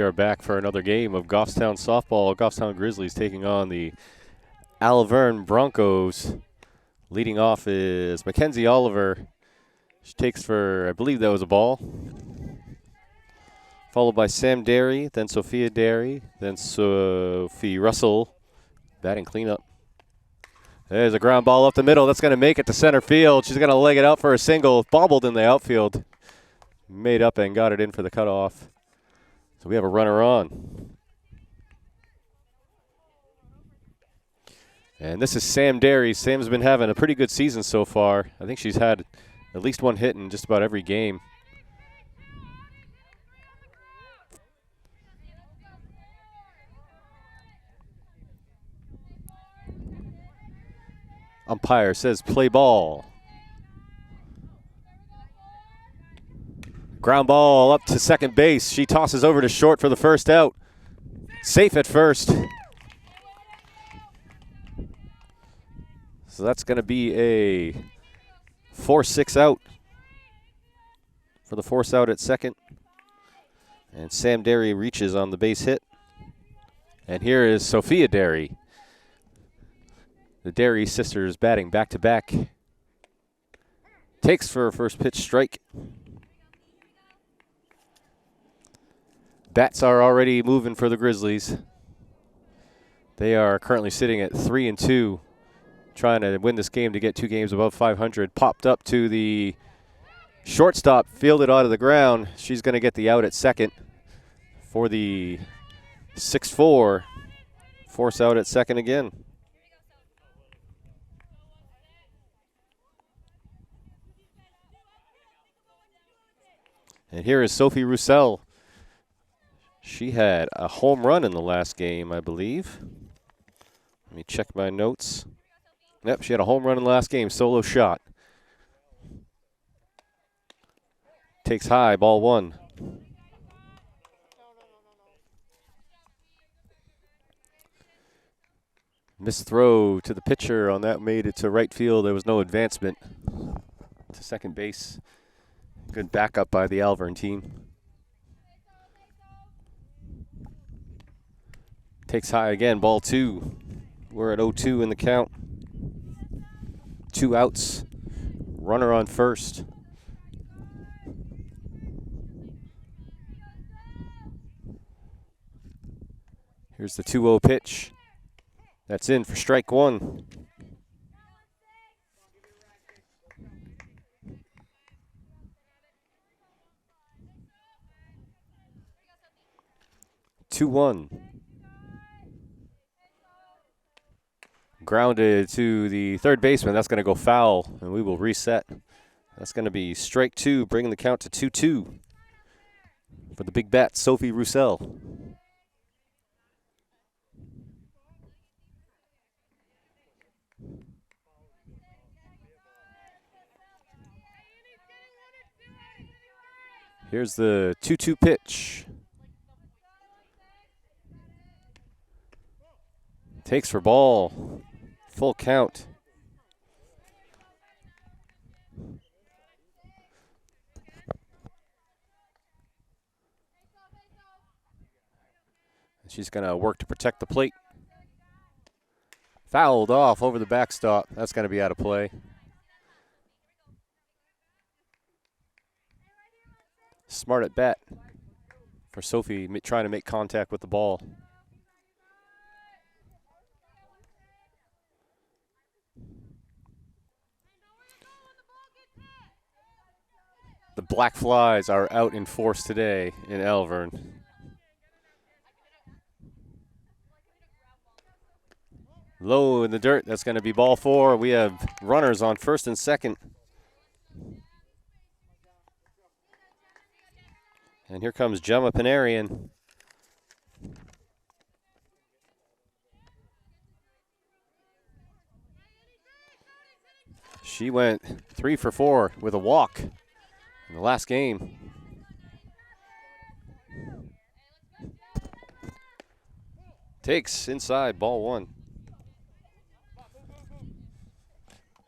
are back for another game of Goffstown softball. Goffstown Grizzlies taking on the Alvirne Broncos. Leading off is Mackenzie Oliver. She takes for, I believe that was a ball. Followed by Sam Derry, then Sophia Derry, then Sophie Russell. Batting cleanup. There's a ground ball up the middle. That's going to make it to center field. She's going to leg it out for a single. Bobbled in the outfield. Made up and got it in for the cutoff. So we have a runner on. And this is Sam Derry. Sam's been having a pretty good season so far. I think she's had at least one hit in just about every game. Umpire says play ball. Ground ball up to second base. She tosses over to short for the first out. Safe at first. So that's going to be a 4-6 out for the force out at second. And Sam Derry reaches on the base hit. And here is Sophia Derry. The Derry sisters batting back-to-back. Takes for a first pitch strike. Bats are already moving for the Grizzlies. They are currently sitting at 3-2, trying to win this game to get 2 games above 500. Popped up to the shortstop, fielded out of the ground. She's going to get the out at second for the 6-4. Force out at second again. And here is Sophie Roussel. She had a home run in the last game, I believe. Let me check my notes. Yep, she had a home run in the last game, solo shot. Takes high, ball 1. Missed throw to the pitcher on that, made it to right field. There was no advancement to second base. Good backup by the Alvirne team. Takes high again, ball 2. We're at 0-2 in the count. 2 outs. Runner on first. Here's the 2-0 pitch. That's in for strike 1. Grounded to the third baseman. That's going to go foul, and we will reset. That's going to be strike 2, bringing the count to 2-2 for the big bat, Sophie Roussel. Here's the 2-2 pitch. Takes for ball. Full count. She's going to work to protect the plate. Fouled off over the backstop. That's going to be out of play. Smart at bat for Sophie, trying to make contact with the ball. The Black Flies are out in force today in Alvirne. Low in the dirt, that's going to be ball 4. We have runners on first and second. And here comes Gemma Panarian. She went 3 for 4 with a walk in the last game. Takes inside, ball 1.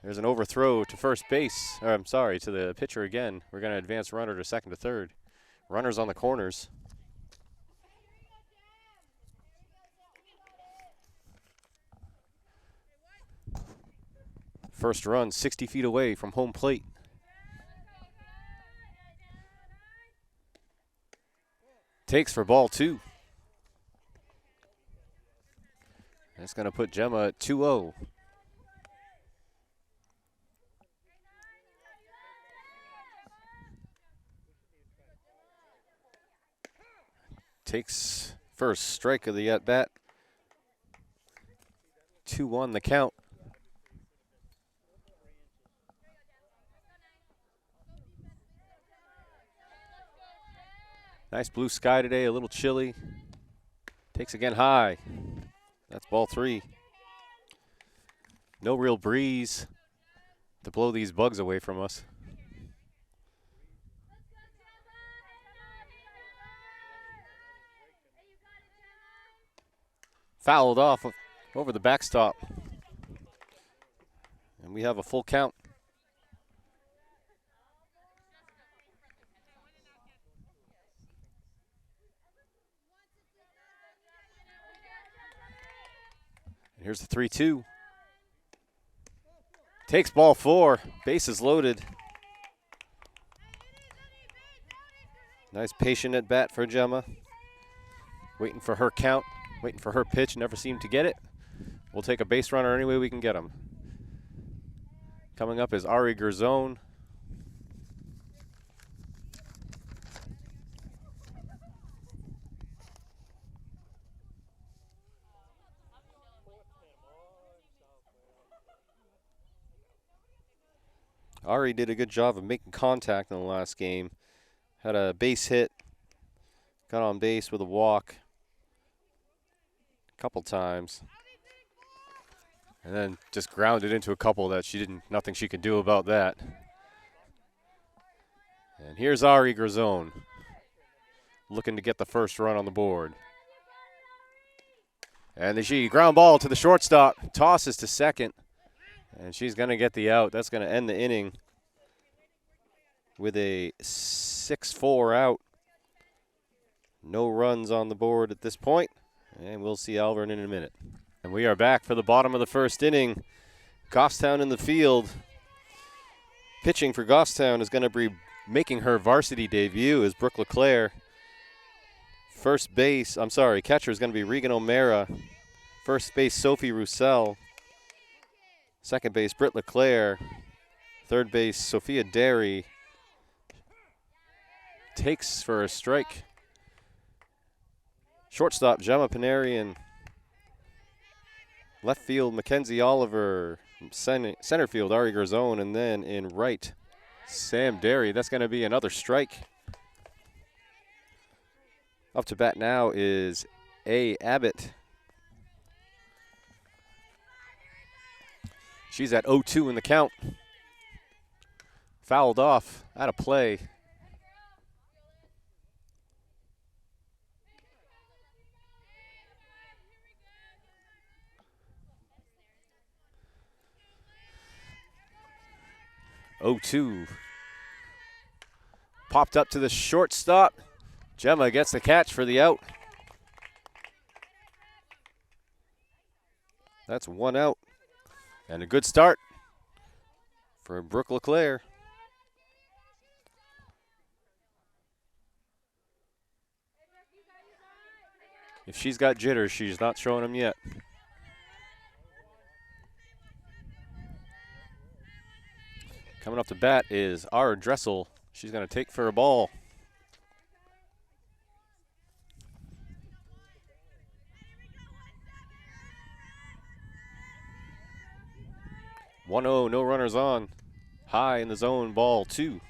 There's an overthrow to first base. Or, I'm sorry, to the pitcher again. We're going to advance runner to second to third. Runners on the corners. First run 60 feet away from home plate. Takes for ball 2. That's going to put Gemma at 2-0. Takes first strike of the at-bat. 2-1 the count. Nice blue sky today, a little chilly. Takes again high. That's ball 3. No real breeze to blow these bugs away from us. Fouled off over the backstop. And we have a full count. And here's the 3-2. Takes ball 4. Bases loaded. Nice patient at bat for Gemma. Waiting for her count. Waiting for her pitch, never seemed to get it. We'll take a base runner any way we can get him. Coming up is Ari Gerzone. Ari did a good job of making contact in the last game. Had a base hit, got on base with a walk a couple times, and then just grounded into a couple that nothing she could do about that. And here's Ari Gerzone looking to get the first run on the board. And she ground ball to the shortstop, tosses to second, and she's going to get the out. That's going to end the inning with a 6-4 out. No runs on the board at this point, and we'll see Alvirne in a minute. And we are back for the bottom of the first inning. Goffstown in the field. Pitching for Goffstown is going to be making her varsity debut is Brooke LeClaire. Catcher is going to be Regan O'Mara. First base, Sophie Roussel. Second base, Britt LeClaire. Third base, Sophia Derry. Takes for a strike. Shortstop, Gemma Panarian. Left field, Mackenzie Oliver. Center field, Ari Gerzone. And then in right, Sam Derry. That's going to be another strike. Up to bat now is A. Abbott. She's at 0-2 in the count. Fouled off, out of play. Popped up to the shortstop. Gemma gets the catch for the out. That's one out. And a good start for Brooke LeClaire. If she's got jitters, she's not showing them yet. Coming up to bat is Ara Dressel. She's going to take for a ball. 1-0, no runners on. High in the zone, ball 2.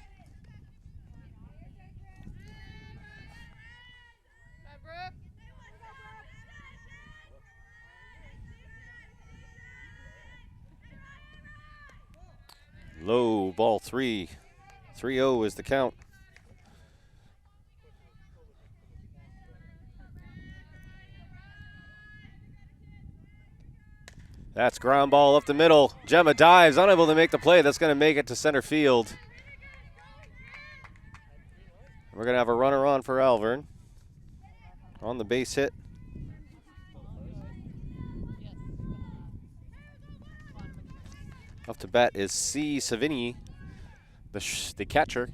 Low, ball 3. 3-0 is the count. That's ground ball up the middle. Gemma dives, unable to make the play. That's going to make it to center field. We're going to have a runner on for Alvirne on the base hit. Up to bat is C. Savini, the catcher.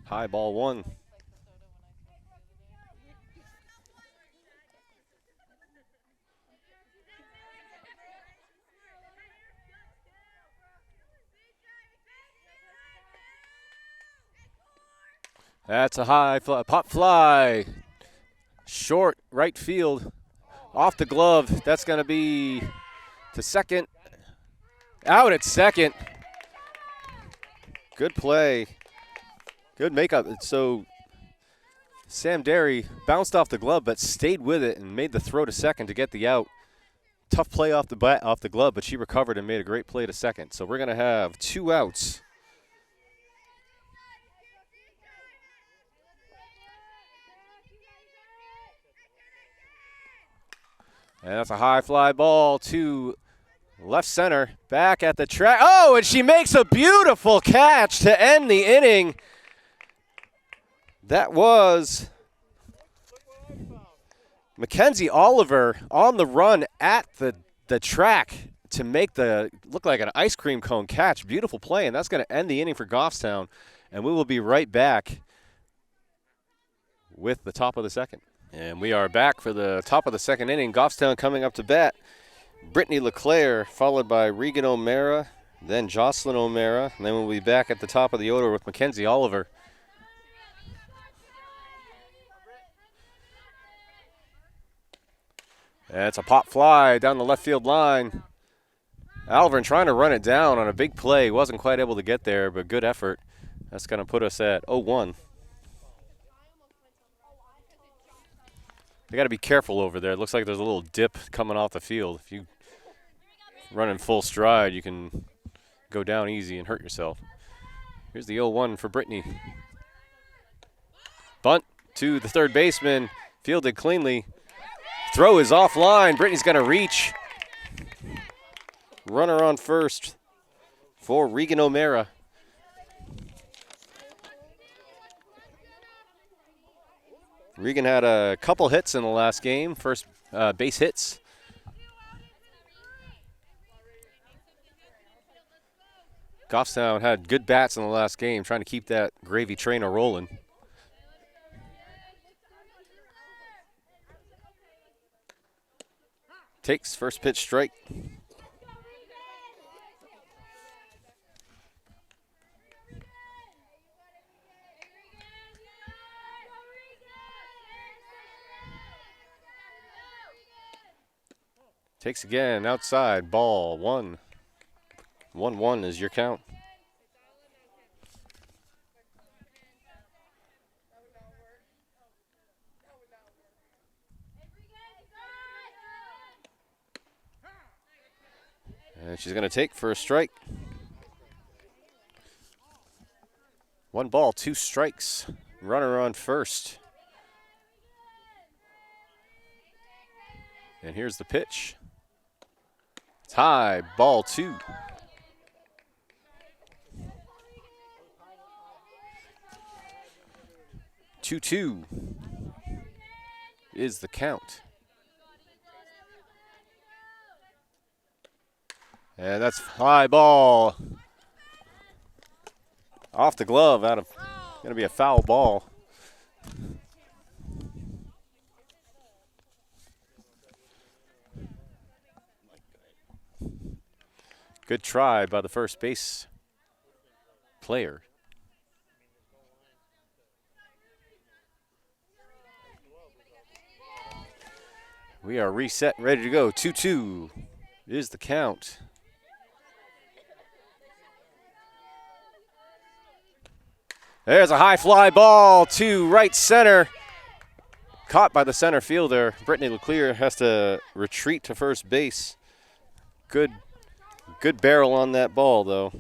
High ball 1. That's a high fly, pop fly. Short right field. Off the glove. That's going to be to second. Out at second. Good play. Good makeup. So Sam Derry bounced off the glove but stayed with it and made the throw to second to get the out. Tough play off the glove, but she recovered and made a great play to second. So we're going to have 2 outs. And that's a high fly ball to left center, back at the track. Oh, and she makes a beautiful catch to end the inning. That was Mackenzie Oliver on the run at the track to make the look like an ice cream cone catch. Beautiful play, and that's going to end the inning for Goffstown. And we will be right back with the top of the second. And we are back for the top of the second inning. Goffstown coming up to bat. Brittany LeClaire, followed by Regan O'Mara, then Jocelyn O'Mara, and then we'll be back at the top of the order with Mackenzie Oliver. That's a pop fly down the left field line. Alvirne trying to run it down on a big play. Wasn't quite able to get there, but good effort. That's going to put us at 0-1. They got to be careful over there. It looks like there's a little dip coming off the field. If you run in full stride, you can go down easy and hurt yourself. Here's the 0-1 for Brittany. Bunt to the third baseman, fielded cleanly. Throw is offline. Brittany's going to reach. Runner on first for Regan O'Mara. Regan had a couple hits in the last game, first base hits. Goffstown had good bats in the last game, trying to keep that gravy train a-rolling. Takes first pitch strike. Takes again, outside, ball 1. 1-1 is your count. And she's going to take for a strike. 1 ball, 2 strikes. Runner on first. And here's the pitch. It's high, ball 2. Two is the count. And that's high ball. Off the glove, going to be a foul ball. Good try by the first base player. We are reset, ready to go. 2-2 is the count. There's a high fly ball to right center. Caught by the center fielder. Brittany LeClaire has to retreat to first base. Good barrel on that ball, though.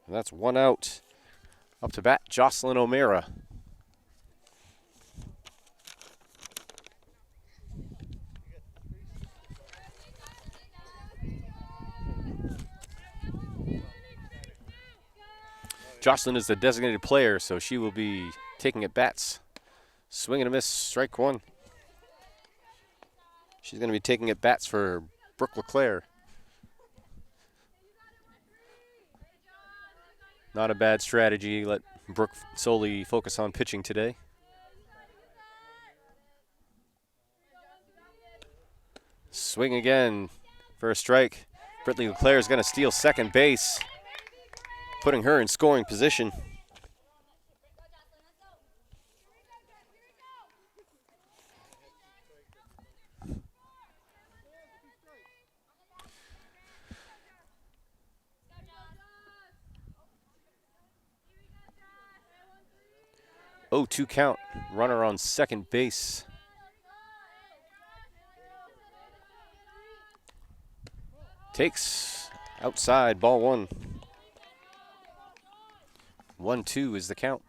And that's 1 out. Up to bat, Jocelyn O'Mara. Jocelyn is the designated player, so she will be taking at bats. Swing and a miss, strike one. She's going to be taking at bats for Brooke LeClaire. Not a bad strategy. Let Brooke solely focus on pitching today. Swing again for a strike. Brittany LeClaire is going to steal second base, putting her in scoring position. Oh, 2 count. Runner on second base. Takes outside, ball one. 1-2 is the count.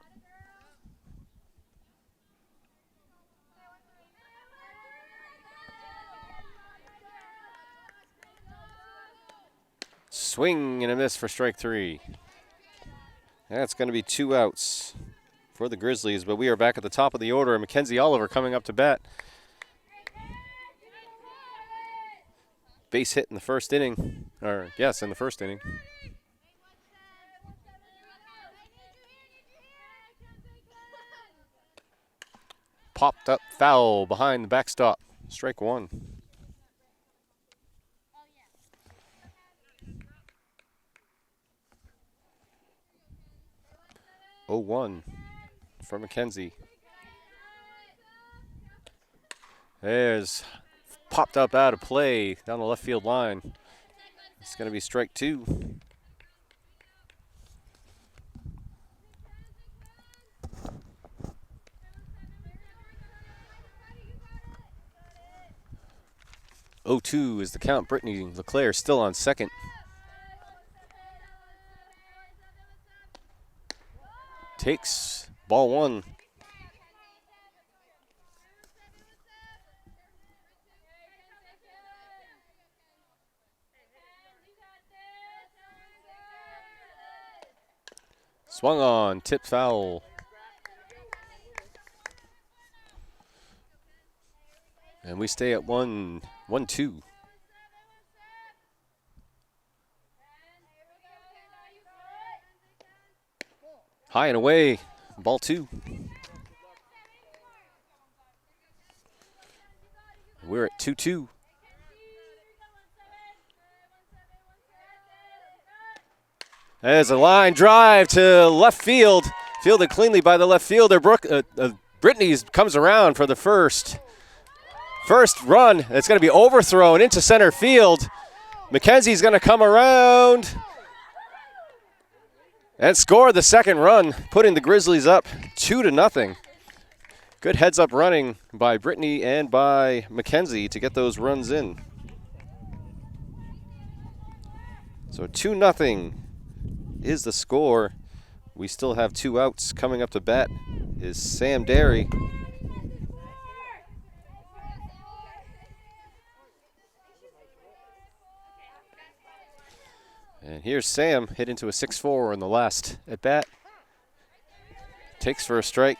Swing and a miss for strike three. That's going to be 2 outs for the Grizzlies, but we are back at the top of the order. Mackenzie Oliver coming up to bat. Base hit in the first inning, in the first inning. Popped up foul behind the backstop. Strike one. Oh, 1 for Mackenzie. There's popped up out of play down the left field line. It's going to be strike 2. Oh, 2 is the count. Brittany LeClaire still on second. Takes ball 1. Swung on, tip foul. And we stay at 1-2. High and away, ball 2. We're at 2-2. There's a line drive to left field. Fielded cleanly by the left fielder. Brittany comes around for the first run. It's going to be overthrown into center field. Mackenzie's going to come around and score the second run, putting the Grizzlies up 2-0. Good heads-up running by Brittany and by Mackenzie to get those runs in. So 2-0 is the score. We still have 2 outs. Coming up to bat is Sam Derry. And here's Sam, hit into a 6-4 in the last at bat. Takes for a strike.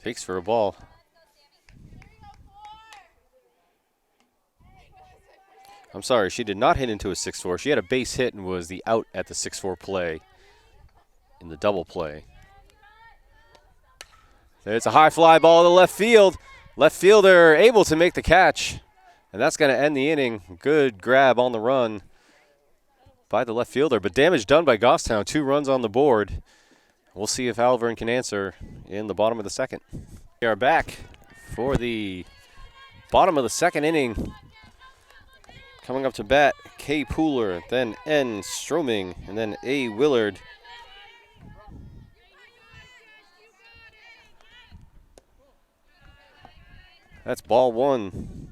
Takes for a ball. I'm sorry, she did not hit into a 6-4. She had a base hit and was the out at the 6-4 play in the double play. There's a high fly ball to left field. Left fielder able to make the catch, and that's going to end the inning. Good grab on the run by the left fielder, but damage done by Goffstown. 2 runs on the board. We'll see if Alvirne can answer in the bottom of the second. We are back for the bottom of the second inning. Coming up to bat, Kay Pooler, then N. Stroming, and then A. Willard. That's ball 1.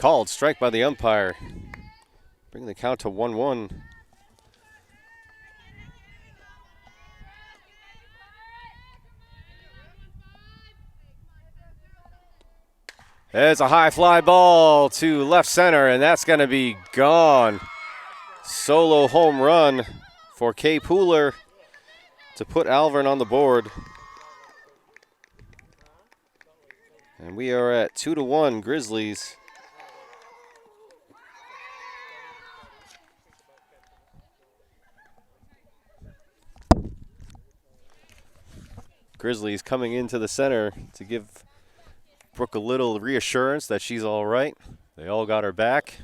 Called strike by the umpire. Bringing the count to 1-1. It's a high fly ball to left center, and that's going to be gone. Solo home run for Kay Pooler to put Alvirne on the board. And we are at 2-1 Grizzlies. Grizzlies coming into the center to give Brooke a little reassurance that she's all right. They all got her back.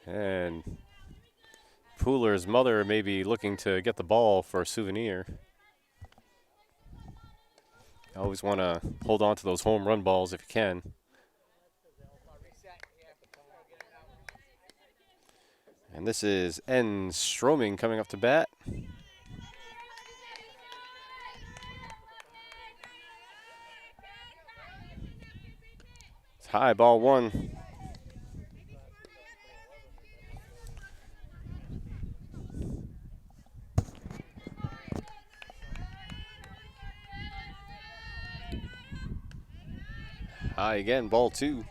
And Pooler's mother may be looking to get the ball for a souvenir. You always want to hold on to those home run balls if you can. And this is N. Stroming coming up to bat. It's high, ball one. High again, ball two.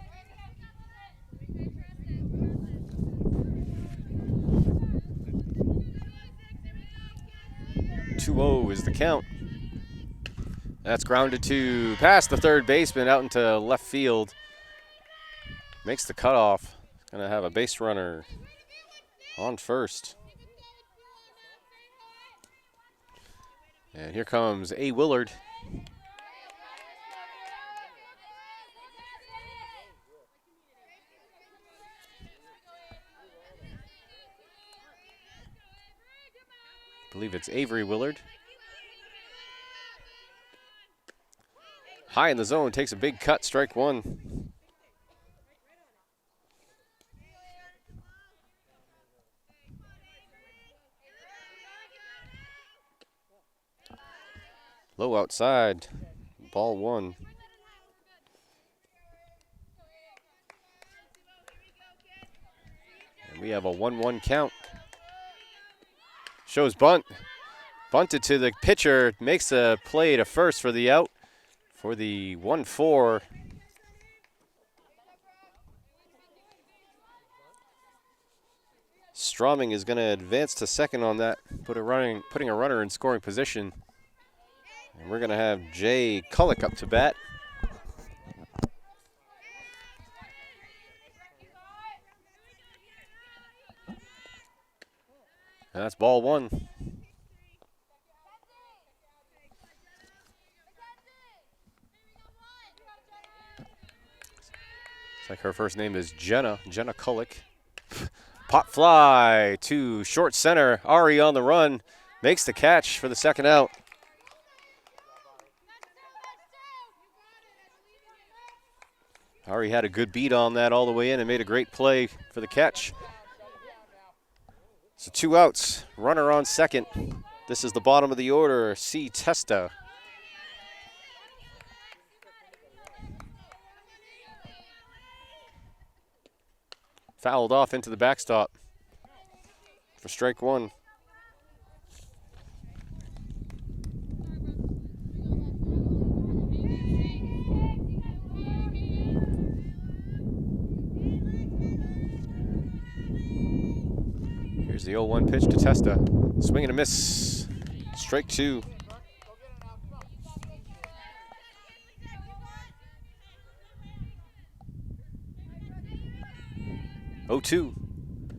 2-0 is the count. That's grounded to past the third baseman out into left field. Makes the cutoff. Gonna have a base runner on first. And here comes A. Willard. I believe it's Avery Willard. High in the zone, takes a big cut, strike one. Low outside, ball one. And we have a 1-1 count. Shows bunt. Bunted to the pitcher, makes a play to first for the out for the 1-4. Stroming is going to advance to second on that, putting a runner in scoring position. And we're going to have Jay Kullick up to bat. And that's ball one. It's like her first name is Jenna Kullick. Pop fly to short center. Ari on the run. Makes the catch for the second out. Ari had a good beat on that all the way in and made a great play for the catch. So 2 outs, runner on second. This is the bottom of the order, C. Testa. Fouled off into the backstop for strike one. Here's the 0-1 pitch to Testa. Swing and a miss. Strike two. Oh, 2.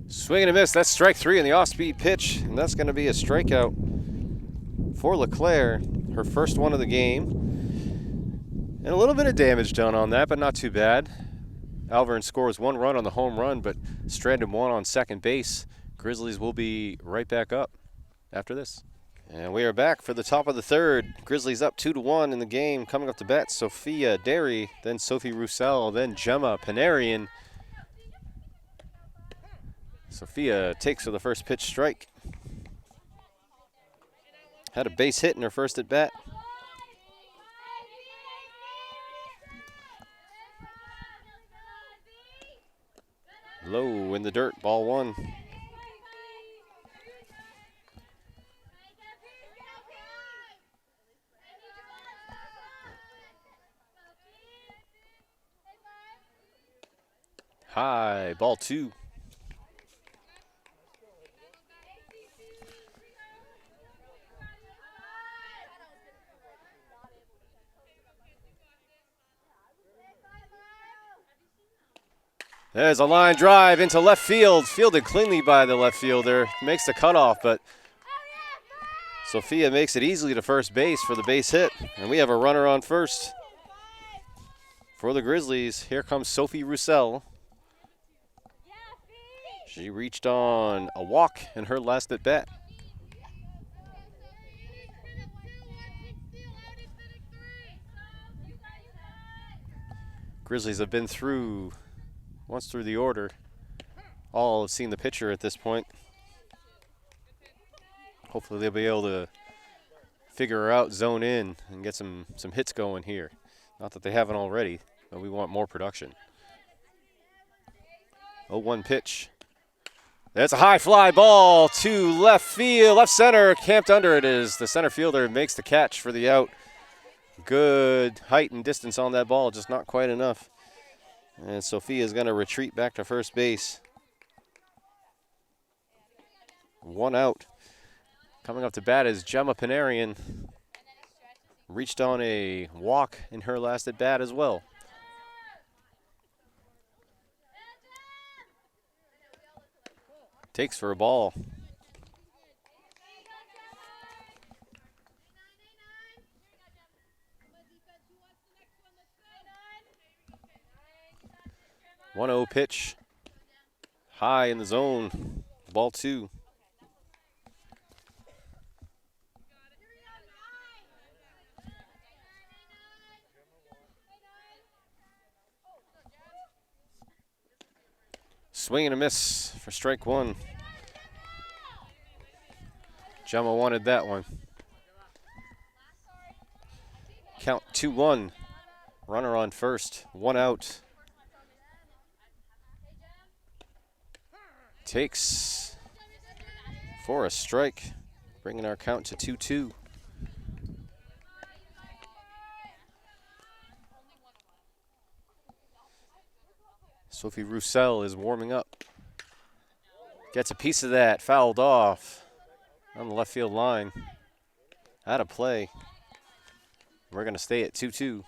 Swing and a miss. That's strike three in the off-speed pitch, and that's going to be a strikeout for LeClaire, her first one of the game. And a little bit of damage done on that, but not too bad. Alvirne scores 1 run on the home run, but stranded 1 on second base. Grizzlies will be right back up after this. And we are back for the top of the third. Grizzlies up 2-1 in the game. Coming up to bat, Sophia Derry, then Sophie Roussel, then Gemma Panarian. Sophia takes for the first pitch strike. Had a base hit in her first at bat. Low in the dirt, ball one. High, ball two. There's a line drive into left field, fielded cleanly by the left fielder. Makes the cutoff, but Sophia makes it easily to first base for the base hit. And we have a runner on first. For the Grizzlies, here comes Sophie Roussel. She reached on a walk in her last at bat. Grizzlies have been once through the order. All have seen the pitcher at this point. Hopefully they'll be able to figure her out, zone in, and get some hits going here. Not that they haven't already, but we want more production. 0-1 pitch. That's a high fly ball to left field, left center. Camped under it is the center fielder, makes the catch for the out. Good height and distance on that ball, just not quite enough. And Sophia's going to retreat back to first base. One out. Coming up to bat is Gemma Panarian. Reached on a walk in her last at bat as well. Takes for a ball. One 0 pitch. High in the zone. Ball two. Swing and a miss for strike one. Gemma wanted that one. Count 2-1. Runner on first. One out. Takes for a strike, bringing our count to 2-2. Sophie Roussel is warming up. Gets a piece of that, fouled off on the left field line. Out of play. We're going to stay at 2-2.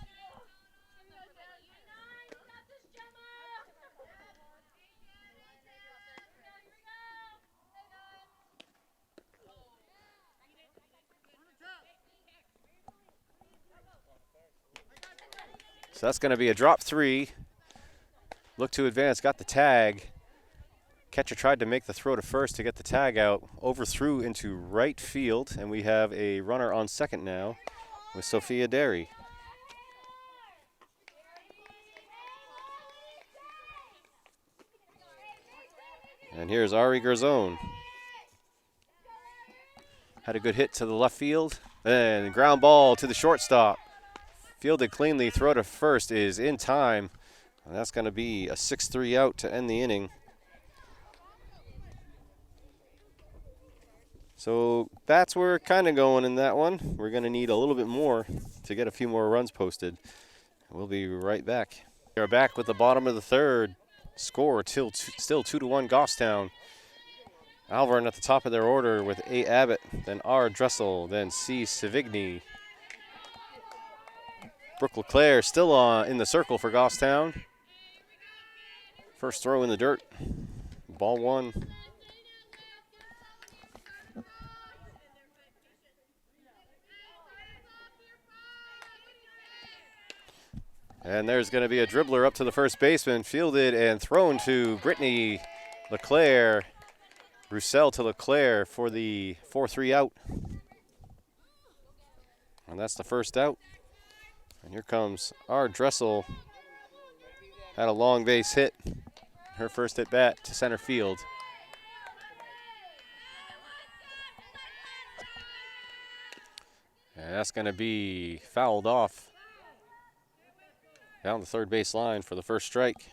So that's going to be a drop three. Look to advance, got the tag. Catcher tried to make the throw to first to get the tag out. Overthrew into right field, and we have a runner on second now with Sophia Derry. And here's Ari Garzone. Had a good hit to the left field, and ground ball to the shortstop. Fielded cleanly, throw to first is in time. And that's going to be a 6-3 out to end the inning. So bats were kind of going in that one. We're going to need a little bit more to get a few more runs posted. We'll be right back. We are back with the bottom of the third. Score still 2-1 Goffstown. Alvirne at the top of their order with A. Abbott, then R. Dressel, then C. Savigny. Brooke LeClaire still in the circle for Goffstown. First throw in the dirt. Ball one. And there's going to be a dribbler up to the first baseman, fielded and thrown to Brittany LeClaire. Roussel to LeClaire for the 4-3 out. And that's the first out. And here comes our Dressel. Had a long base hit. Her first at bat to center field. And that's going to be fouled off down the third base line for the first strike.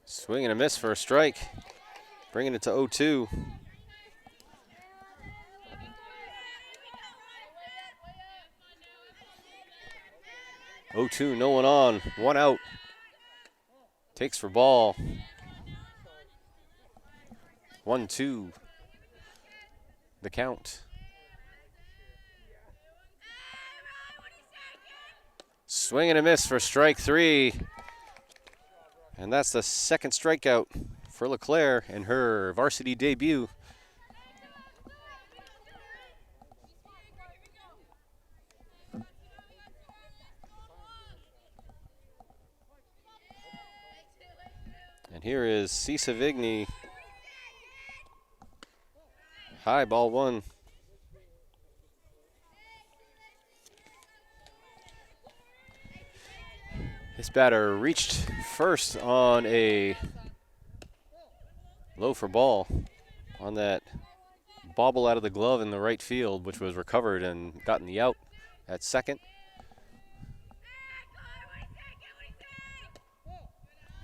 Swing and a miss for a strike, bringing it to 0-2. 0-2, no one on, one out. Takes for ball. 1-2, the count. Swing and a miss for strike 3. And that's the second strikeout for LeClaire in her varsity debut. And here is Cisa Vigny. High, ball 1. This batter reached first on a low for ball on that bobble out of the glove in the right field, which was recovered and gotten the out at second.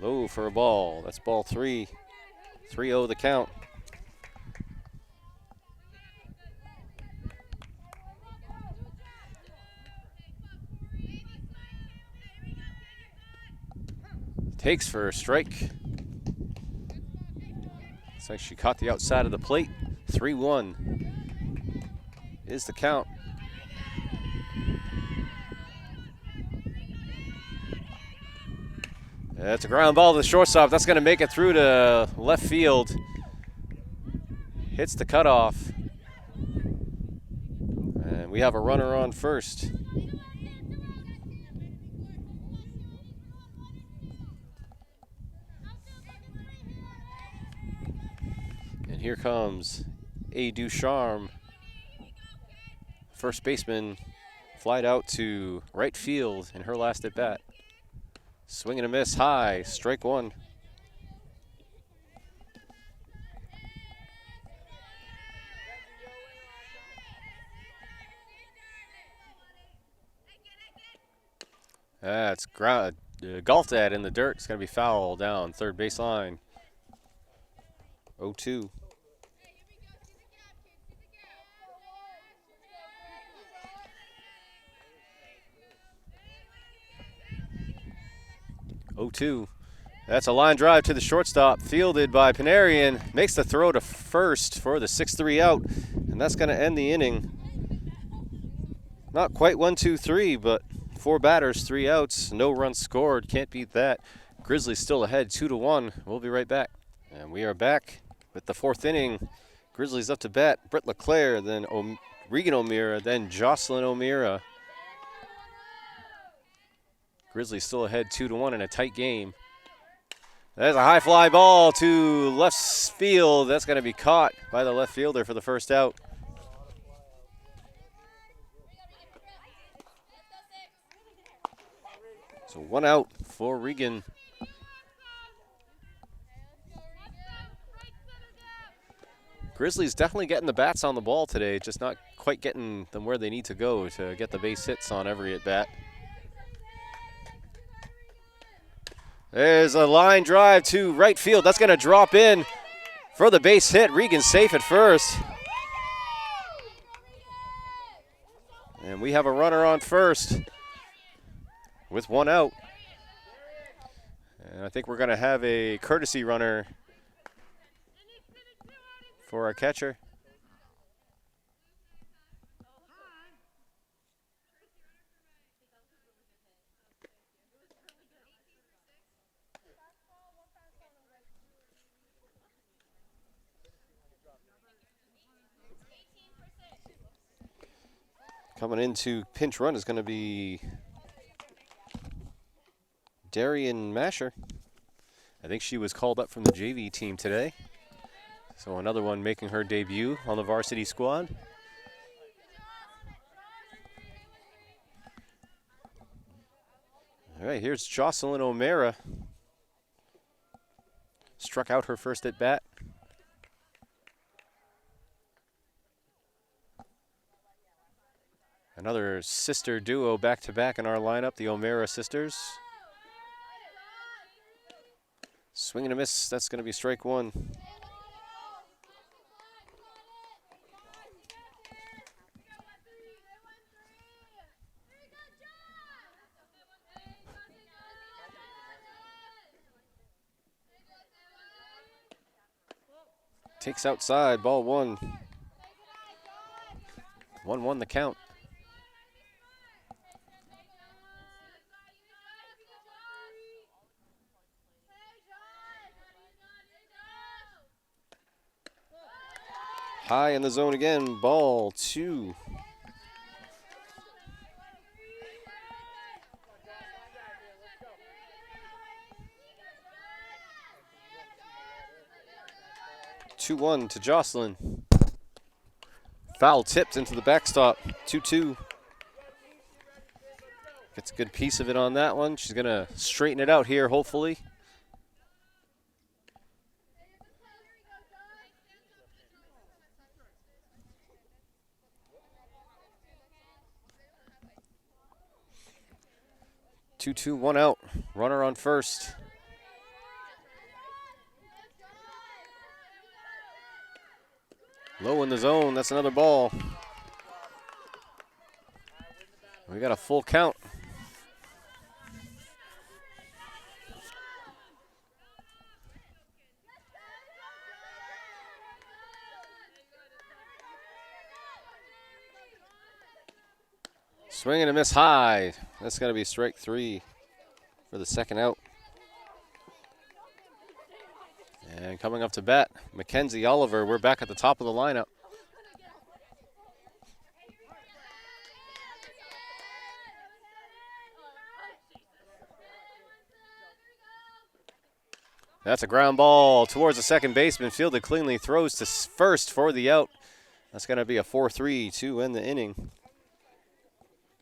Low for a ball. That's ball 3. 3-0 the count. Takes for a strike. Looks like she caught the outside of the plate. 3-1 is the count. That's a ground ball to the shortstop. That's going to make it through to left field. Hits the cutoff. And we have a runner on first. And here comes A. Ducharme. First baseman flied out to right field in her last at bat. Swing and a miss high, strike 1. That's golfed at in the dirt. It's going to be foul down third base line. 0-2. That's a line drive to the shortstop, fielded by Panarian. Makes the throw to first for the 6-3 out, and that's going to end the inning. Not quite 1-2-3, but 4 batters, 3 outs, no runs scored. Can't beat that. Grizzlies still ahead 2-1. We'll be right back. And we are back with the 4th inning. Grizzlies up to bat. Britt LeClaire, then Regan O'Meara, then Jocelyn O'Meara. Grizzlies still ahead 2-1 in a tight game. There's a high fly ball to left field. That's going to be caught by the left fielder for the first out. So 1 out for Regan. Grizzlies definitely getting the bats on the ball today, just not quite getting them where they need to go to get the base hits on every at bat. There's a line drive to right field. That's going to drop in for the base hit. Regan's safe at first. And we have a runner on first with 1 out. And I think we're going to have a courtesy runner for our catcher. Coming into pinch run is going to be Darian Masher. I think she was called up from the JV team today. So another one making her debut on the varsity squad. All right, here's Jocelyn O'Mara. Struck out her first at bat. Another sister duo back-to-back in our lineup, the O'Mara sisters. Swing and a miss, that's going to be strike one. Takes outside, ball one. 1-1 the count. High in the zone again, ball two. Two one to Jocelyn. Foul tipped into the backstop, 2-2. Gets a good piece of it on that one. She's gonna straighten it out here, hopefully. Two, one out. Runner on first. Low in the zone, that's another ball. We got a full count. Swing and a miss high. That's going to be strike three for the second out. And coming up to bat, Mackenzie Oliver. We're back at the top of the lineup. That's a ground ball towards the second baseman. Fielded cleanly, throws to first for the out. That's going to be a 4-3 to end the inning.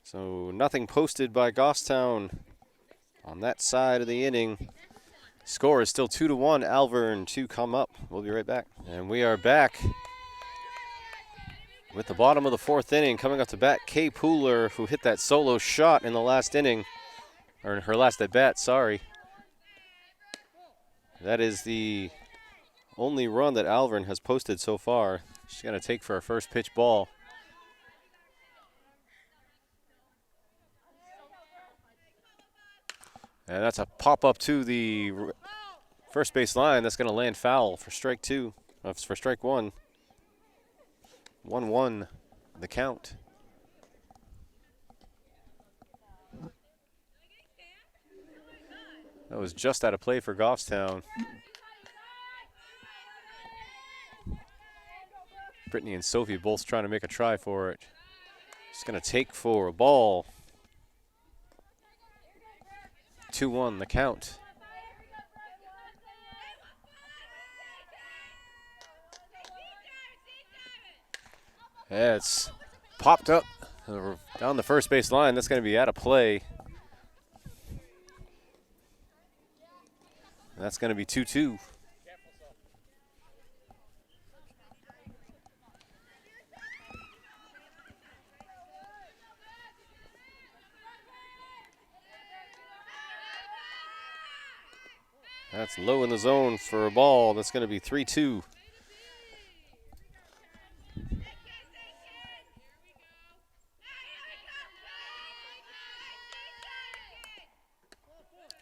So nothing posted by Goffstown on that side of the inning. Score is still 2-1. Alvirne to come up. We'll be right back. And we are back with the bottom of the fourth inning. Coming up to bat, Kay Pooler, who hit that solo shot in the last inning, or in her last at bat, sorry. That is the only run that Alvirne has posted so far. She's going to take for her first pitch ball. And that's a pop-up to the first base line. That's going to land foul for strike two, for strike one. 1-1 the count. That was just out of play for Goffstown. Brittany and Sophie both trying to make a try for it. Just going to take for a ball. 2-1 the count. Yeah, it's popped up down the first base line. That's going to be out of play. That's going to be 2-2. That's low in the zone for a ball. That's going to be 3-2.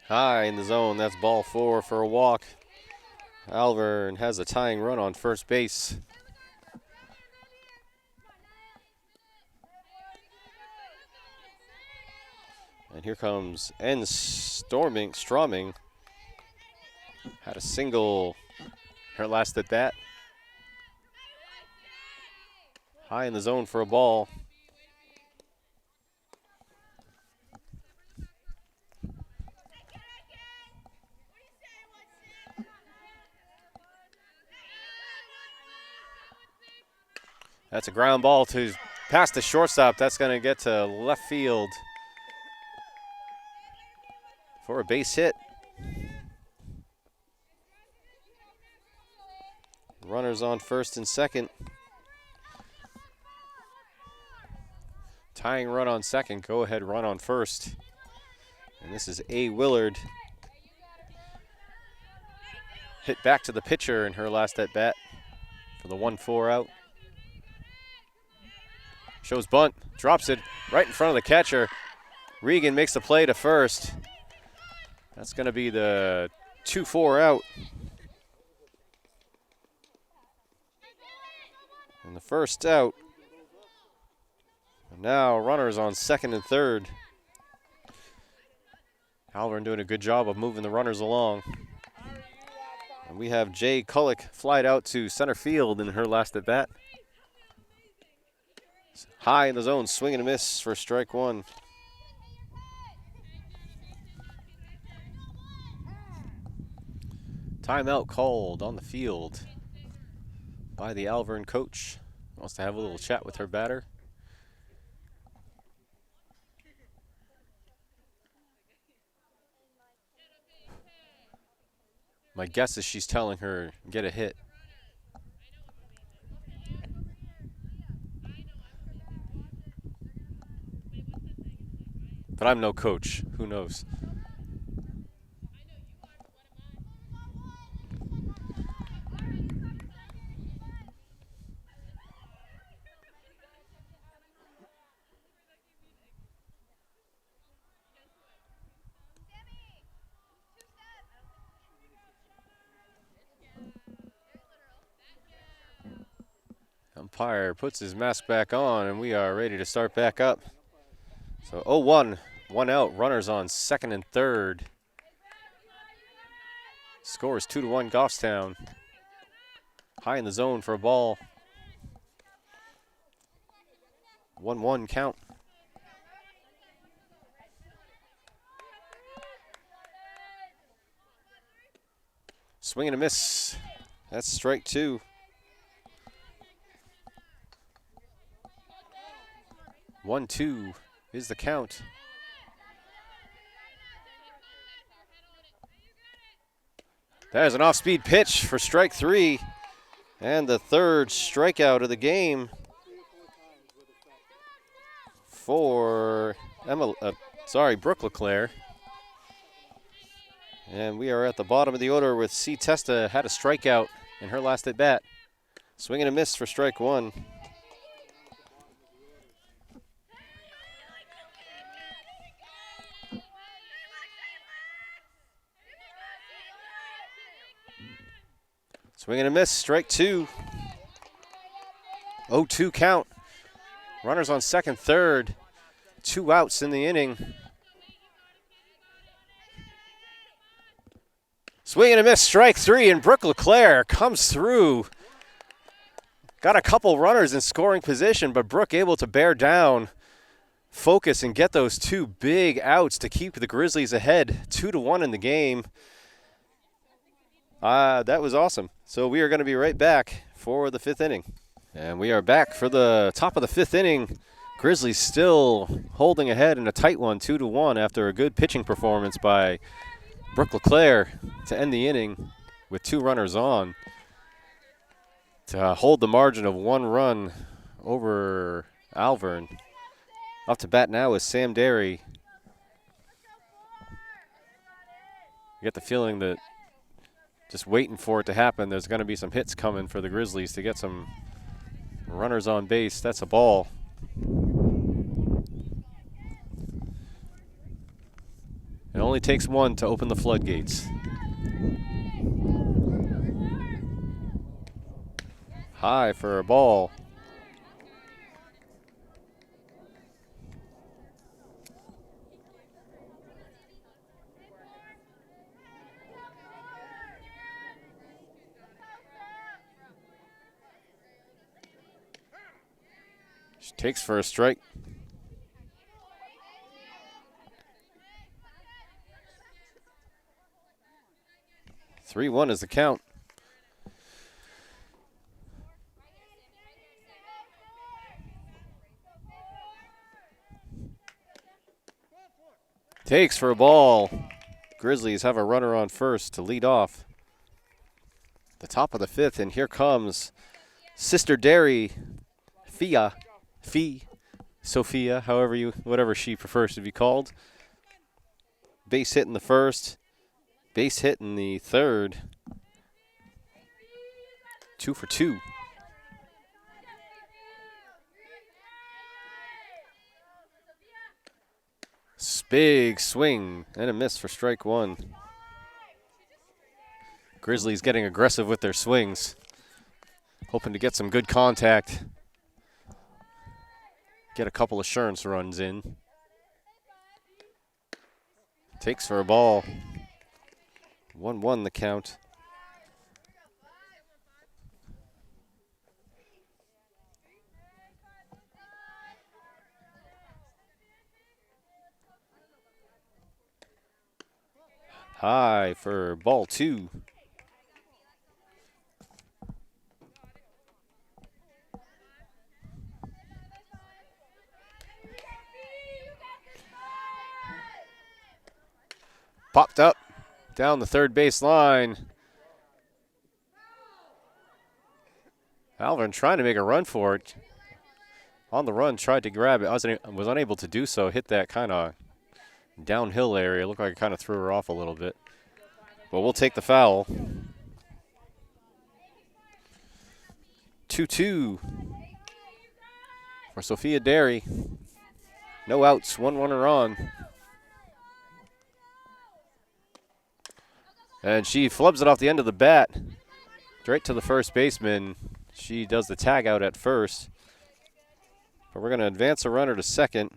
High in the zone. That's ball four for a walk. Alvirne has a tying run on first base. And here comes N. Stroming. Had a single her last at bat. High in the zone for a ball. That's a ground ball to past the shortstop. That's going to get to left field for a base hit. Runners on first and second. Tying run on second, go ahead run on first. And this is A. Willard. Hit back to the pitcher in her last at bat for the 1-4 out. Shows bunt, drops it right in front of the catcher. Regan makes the play to first. That's going to be the 2-4 out. And the first out. And now runners on second and third. Alvirne doing a good job of moving the runners along. And we have Jay Kullick flied out to center field in her last at bat. High in the zone, swing and a miss for strike one. Timeout called on the field by the Alvirne coach. Wants to have a little chat with her batter. My guess is she's telling her, get a hit. But I'm no coach. Who knows? Umpire puts his mask back on, and we are ready to start back up. So 0-1, one out, runners on second and third. Score is 2-1 Goffstown. High in the zone for a ball. 1-1 count. Swing and a miss. That's strike two. 1-2 is the count. There's an off-speed pitch for strike three. And the third strikeout of the game for Brooke LeClaire. And we are at the bottom of the order with C. Testa had a strikeout in her last at bat. Swing and a miss for strike one. Swing and a miss, strike two. 0-2 count. Runners on second, third. 2 outs in the inning. Swing and a miss, strike three, and Brooke LeClaire comes through. Got a couple runners in scoring position, but Brooke able to bear down, focus, and get those 2 big outs to keep the Grizzlies ahead, 2-1 in the game. That was awesome. So we are going to be right back for the 5th inning. And we are back for the top of the 5th inning. Grizzlies still holding ahead in a tight one, 2-1, after a good pitching performance by Brooke LeClaire to end the inning with 2 runners on to hold the margin of 1 run over Alvirne. Up to bat now is Sam Derry. You get the feeling that just waiting for it to happen, there's going to be some hits coming for the Grizzlies to get some runners on base. That's a ball. It only takes one to open the floodgates. High for a ball. She takes for a strike. Three 1 is the count. Takes for a ball. Grizzlies have a runner on first to lead off the top of the fifth, and here comes Sister Dairy, Sophia, whatever she prefers to be called. Base hit in the first, base hit in the third. 2 for 2. Big swing and a miss for strike one. Grizzlies getting aggressive with their swings, hoping to get some good contact, get a couple assurance runs in. Takes for a ball. 1-1 the count. High for ball 2. Popped up down the third base line. Alvirne trying to make a run for it. On the run, tried to grab it. Was unable to do so. Hit that kind of downhill area. Looked like it kind of threw her off a little bit. But we'll take the foul. 2-2 for Sophia Dairy. No outs, 1 runner on. And she flubs it off the end of the bat, straight to the first baseman. She does the tag out at first. But we're going to advance a runner to second.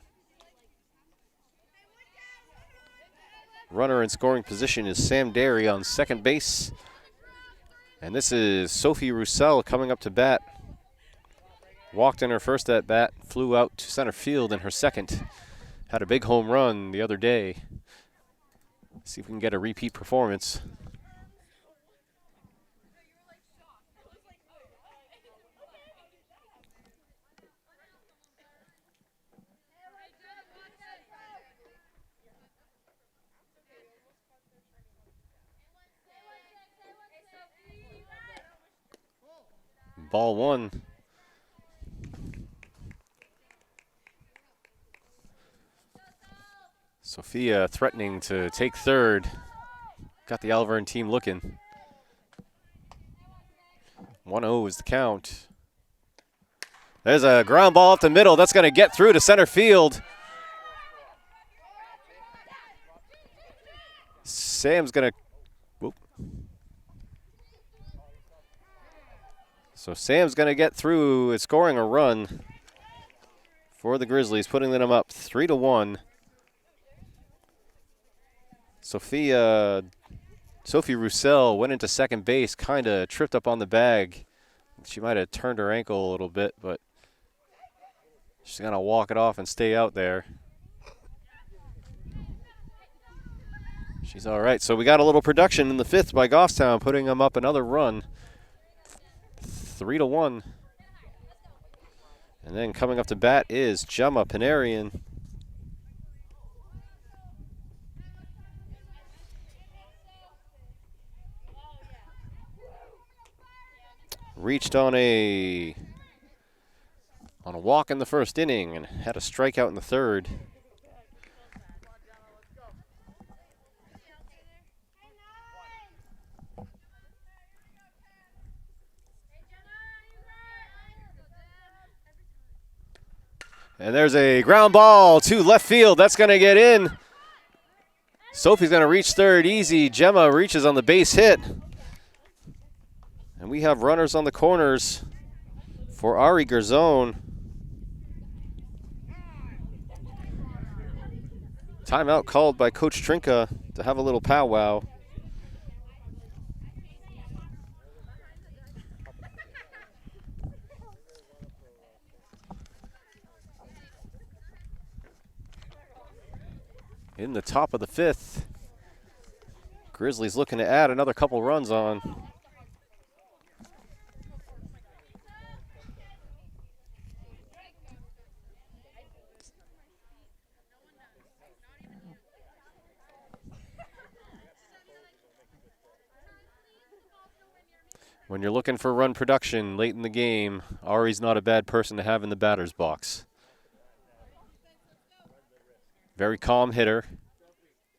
Runner in scoring position is Sam Dairy on second base. And this is Sophie Roussel coming up to bat. Walked in her first at bat, flew out to center field in her second. Had a big home run the other day. See if we can get a repeat performance. Ball 1. Sophia threatening to take third. Got the Alvirne team looking. 1-0 is the count. There's a ground ball up the middle. That's going to get through to center field. Sam's going to... Whoop. So Sam's going to get through, scoring a run for the Grizzlies, putting them up 3-1. Sophie Roussel went into second base, kind of tripped up on the bag. She might have turned her ankle a little bit, but she's going to walk it off and stay out there. She's all right. So we got a little production in the fifth by Goffstown, putting them up another run. 3-1. And then coming up to bat is Gemma Panarian. Reached on a walk in the first inning and had a strikeout in the third. And there's a ground ball to left field. That's going to get in. Sophie's going to reach third easy. Gemma reaches on the base hit. And we have runners on the corners for Ari Garzone. Timeout called by Coach Trinka to have a little powwow. In the top of the fifth, Grizzlies looking to add another couple runs on. When you're looking for run production late in the game, Ari's not a bad person to have in the batter's box. Very calm hitter,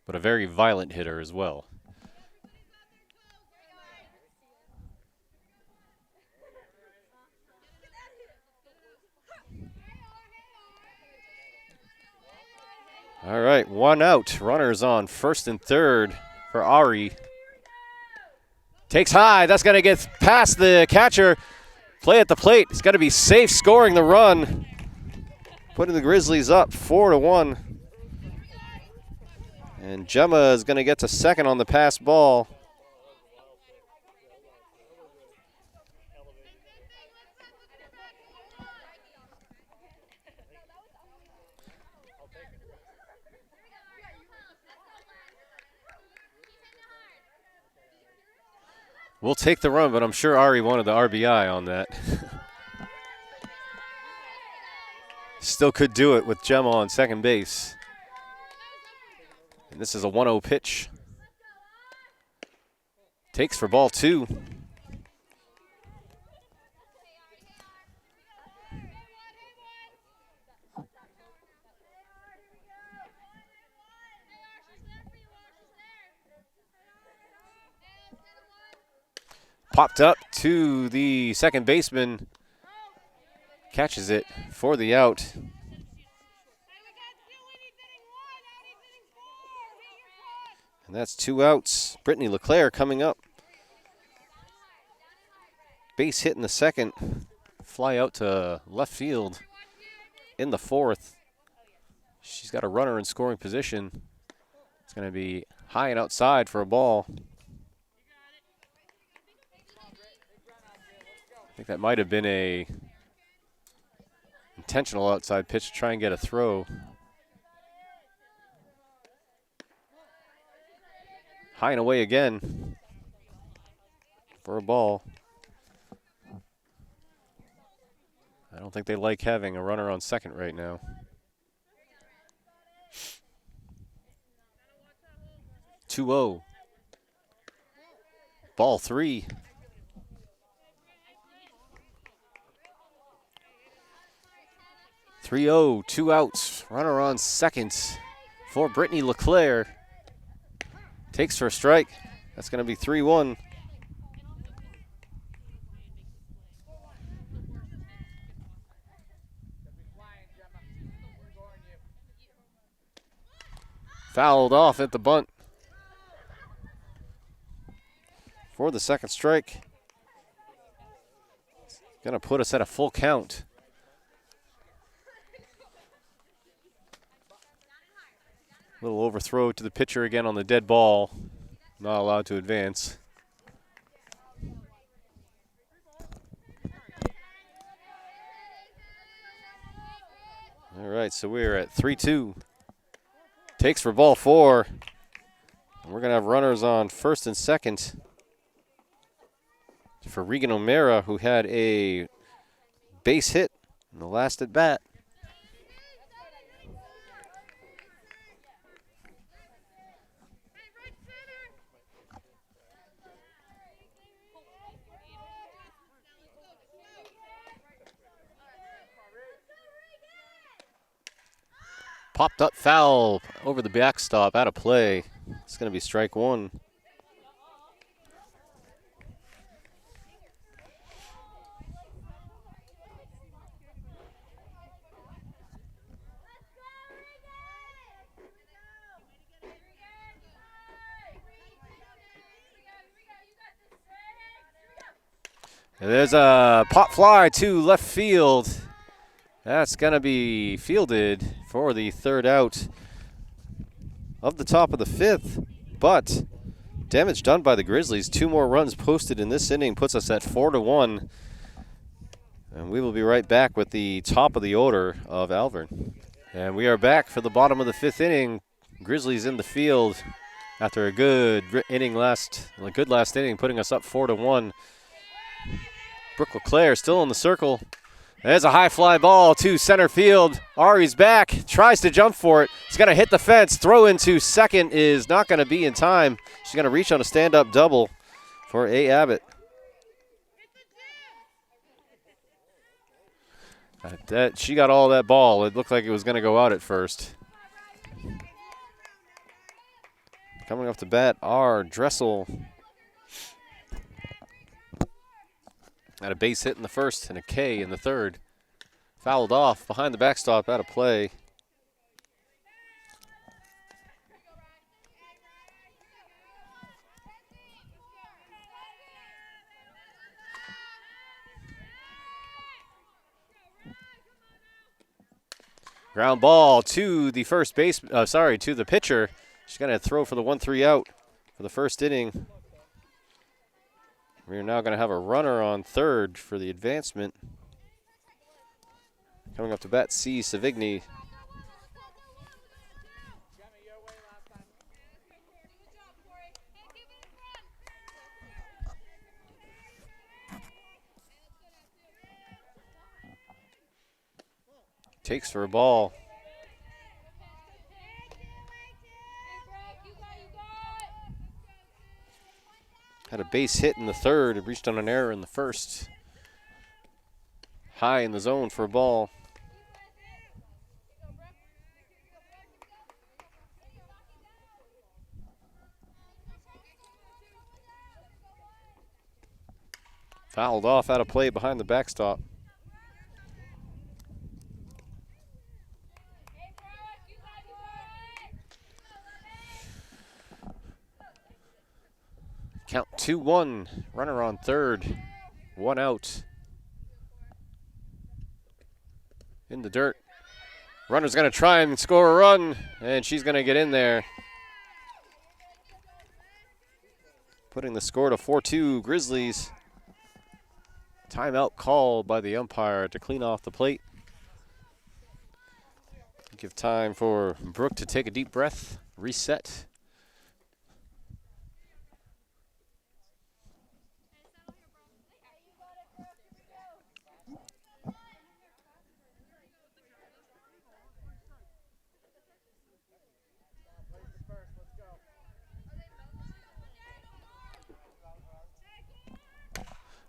but a very violent hitter as well. All right, 1 out. Runners on first and third for Ari. Takes high. That's going to get past the catcher. Play at the plate. It's got to be safe scoring the run. Putting the Grizzlies up 4-1. And Gemma is going to get to second on the pass ball. We'll take the run, but I'm sure Ari wanted the RBI on that. Still could do it with Gemma on second base. And this is a 1-0 pitch. Takes for ball 2. Popped up to the second baseman. Catches it for the out. And that's 2 outs. Brittany LeClaire coming up. Base hit in the second. Fly out to left field in the fourth. She's got a runner in scoring position. It's going to be high and outside for a ball. I think that might have been a intentional outside pitch to try and get a throw. High and away again for a ball. I don't think they like having a runner on second right now. (2-0). Ball 3. (3-0), 2 outs. Runner on second for Brittany LeClaire. Takes for a strike. That's going to be 3-1. Fouled off at the bunt for the second strike. Going to put us at a full count. Little overthrow to the pitcher again on the dead ball. Not allowed to advance. All right, so we're at 3-2. Takes for ball 4. And we're going to have runners on first and second for Regan O'Mara, who had a base hit in the last at bat. Popped up foul over the backstop, out of play. It's going to be strike 1. And there's a pop fly to left field. That's going to be fielded for the third out of the top of the 5th. But damage done by the Grizzlies. 2 more runs posted in this inning puts us at 4-1. And we will be right back with the top of the order of Alvirne. And we are back for the bottom of the 5th inning. Grizzlies in the field after a good last inning, putting us up 4-1. Brooke LeClaire still in the circle. There's a high fly ball to center field. Ari's back, tries to jump for it. It's going to hit the fence. Throw into second is not going to be in time. She's going to reach on a stand-up double for A. Abbott. That she got all that ball. It looked like it was going to go out at first. Coming up to bat, R. Dressel. Had a base hit in the first and a K in the third. Fouled off behind the backstop, out of play. Ground ball to the first base, to the pitcher. She's going to throw for the 1-3 out for the first inning. We're now going to have a runner on third for the advancement. Coming up to bat, C. Savigny. Takes for a ball. Had a base hit in the third. It reached on an error in the first. High in the zone for a ball. Fouled off, out of play behind the backstop. Count 2-1, runner on third, 1 out. In the dirt. Runner's gonna try and score a run, and she's gonna get in there. Putting the score to 4-2 Grizzlies. Timeout called by the umpire to clean off the plate. Give time for Brooke to take a deep breath, reset.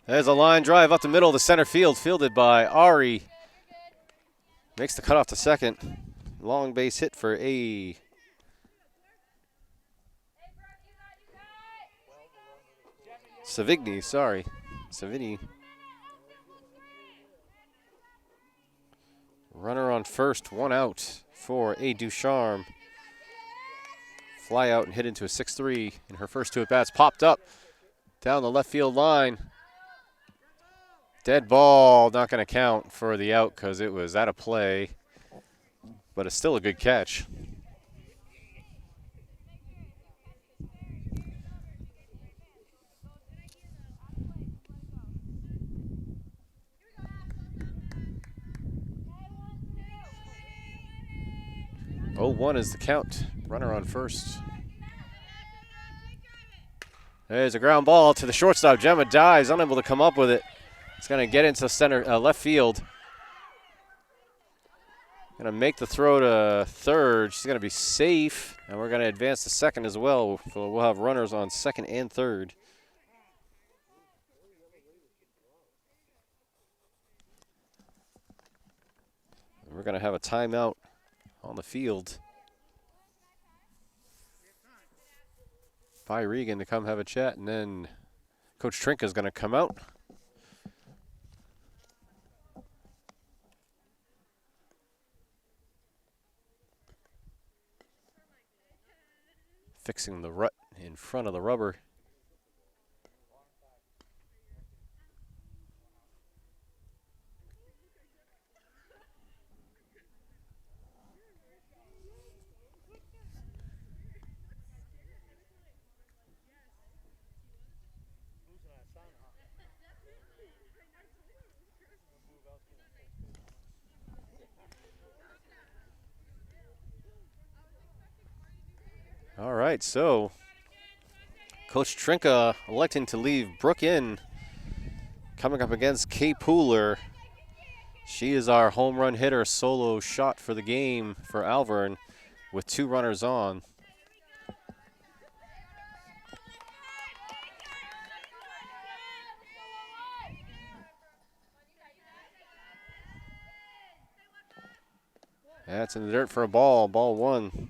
There's a line drive up the middle of the center field, fielded by Ari. Makes the cutoff to second. Long base hit for A. Savigny, sorry. Savigny. Runner on first, 1 out for A. Ducharme. Fly out and hit into a 6-3 in her first 2 at-bats. Popped up down the left field line. Dead ball, not going to count for the out because it was out of play, but it's still a good catch. Oh, 1 is the count. Runner on first. There's a ground ball to the shortstop. Gemma dives, unable to come up with it. It's going to get into center, left field. Going to make the throw to third. She's going to be safe, and we're going to advance to second as well. So we'll have runners on second and third. We're going to have a timeout on the field by Regan to come have a chat, and then Coach Trinka is going to come out. Fixing the rut in front of the rubber. All right, so Coach Trinka electing to leave Brooke in, coming up against Kay Pooler. She is our home run hitter, solo shot for the game for Alvirne with 2 runners on. That's in the dirt for a ball. Ball 1.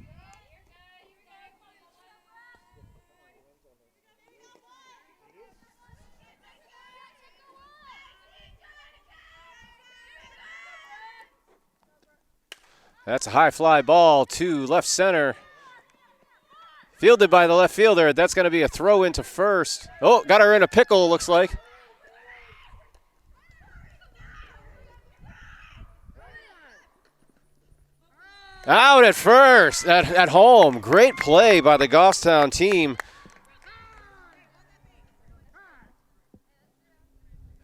That's a high fly ball to left center. Fielded by the left fielder. That's going to be a throw into first. Oh, got her in a pickle, looks like. Out at first, at home. Great play by the Goffstown team.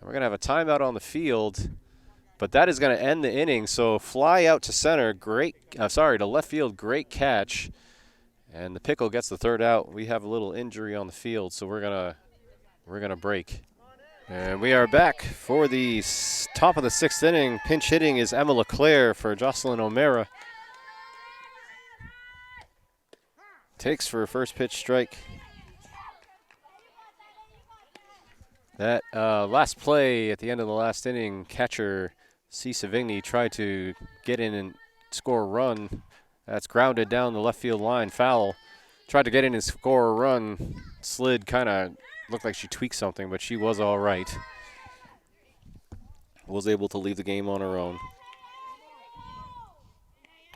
We're going to have a timeout on the field, but that is going to end the inning. So fly out to center, to left field, great catch. And the pickle gets the third out. We have a little injury on the field, so we're gonna break. And we are back for the top of the 6th inning. Pinch hitting is Emma LeClaire for Jocelyn O'Mara. Takes for a first pitch strike. That last play at the end of the last inning, catcher C. Savigny tried to get in and score a run. That's grounded down the left field line, foul. Tried to get in and score a run. Slid, kind of looked like she tweaked something, but she was all right. Was able to leave the game on her own.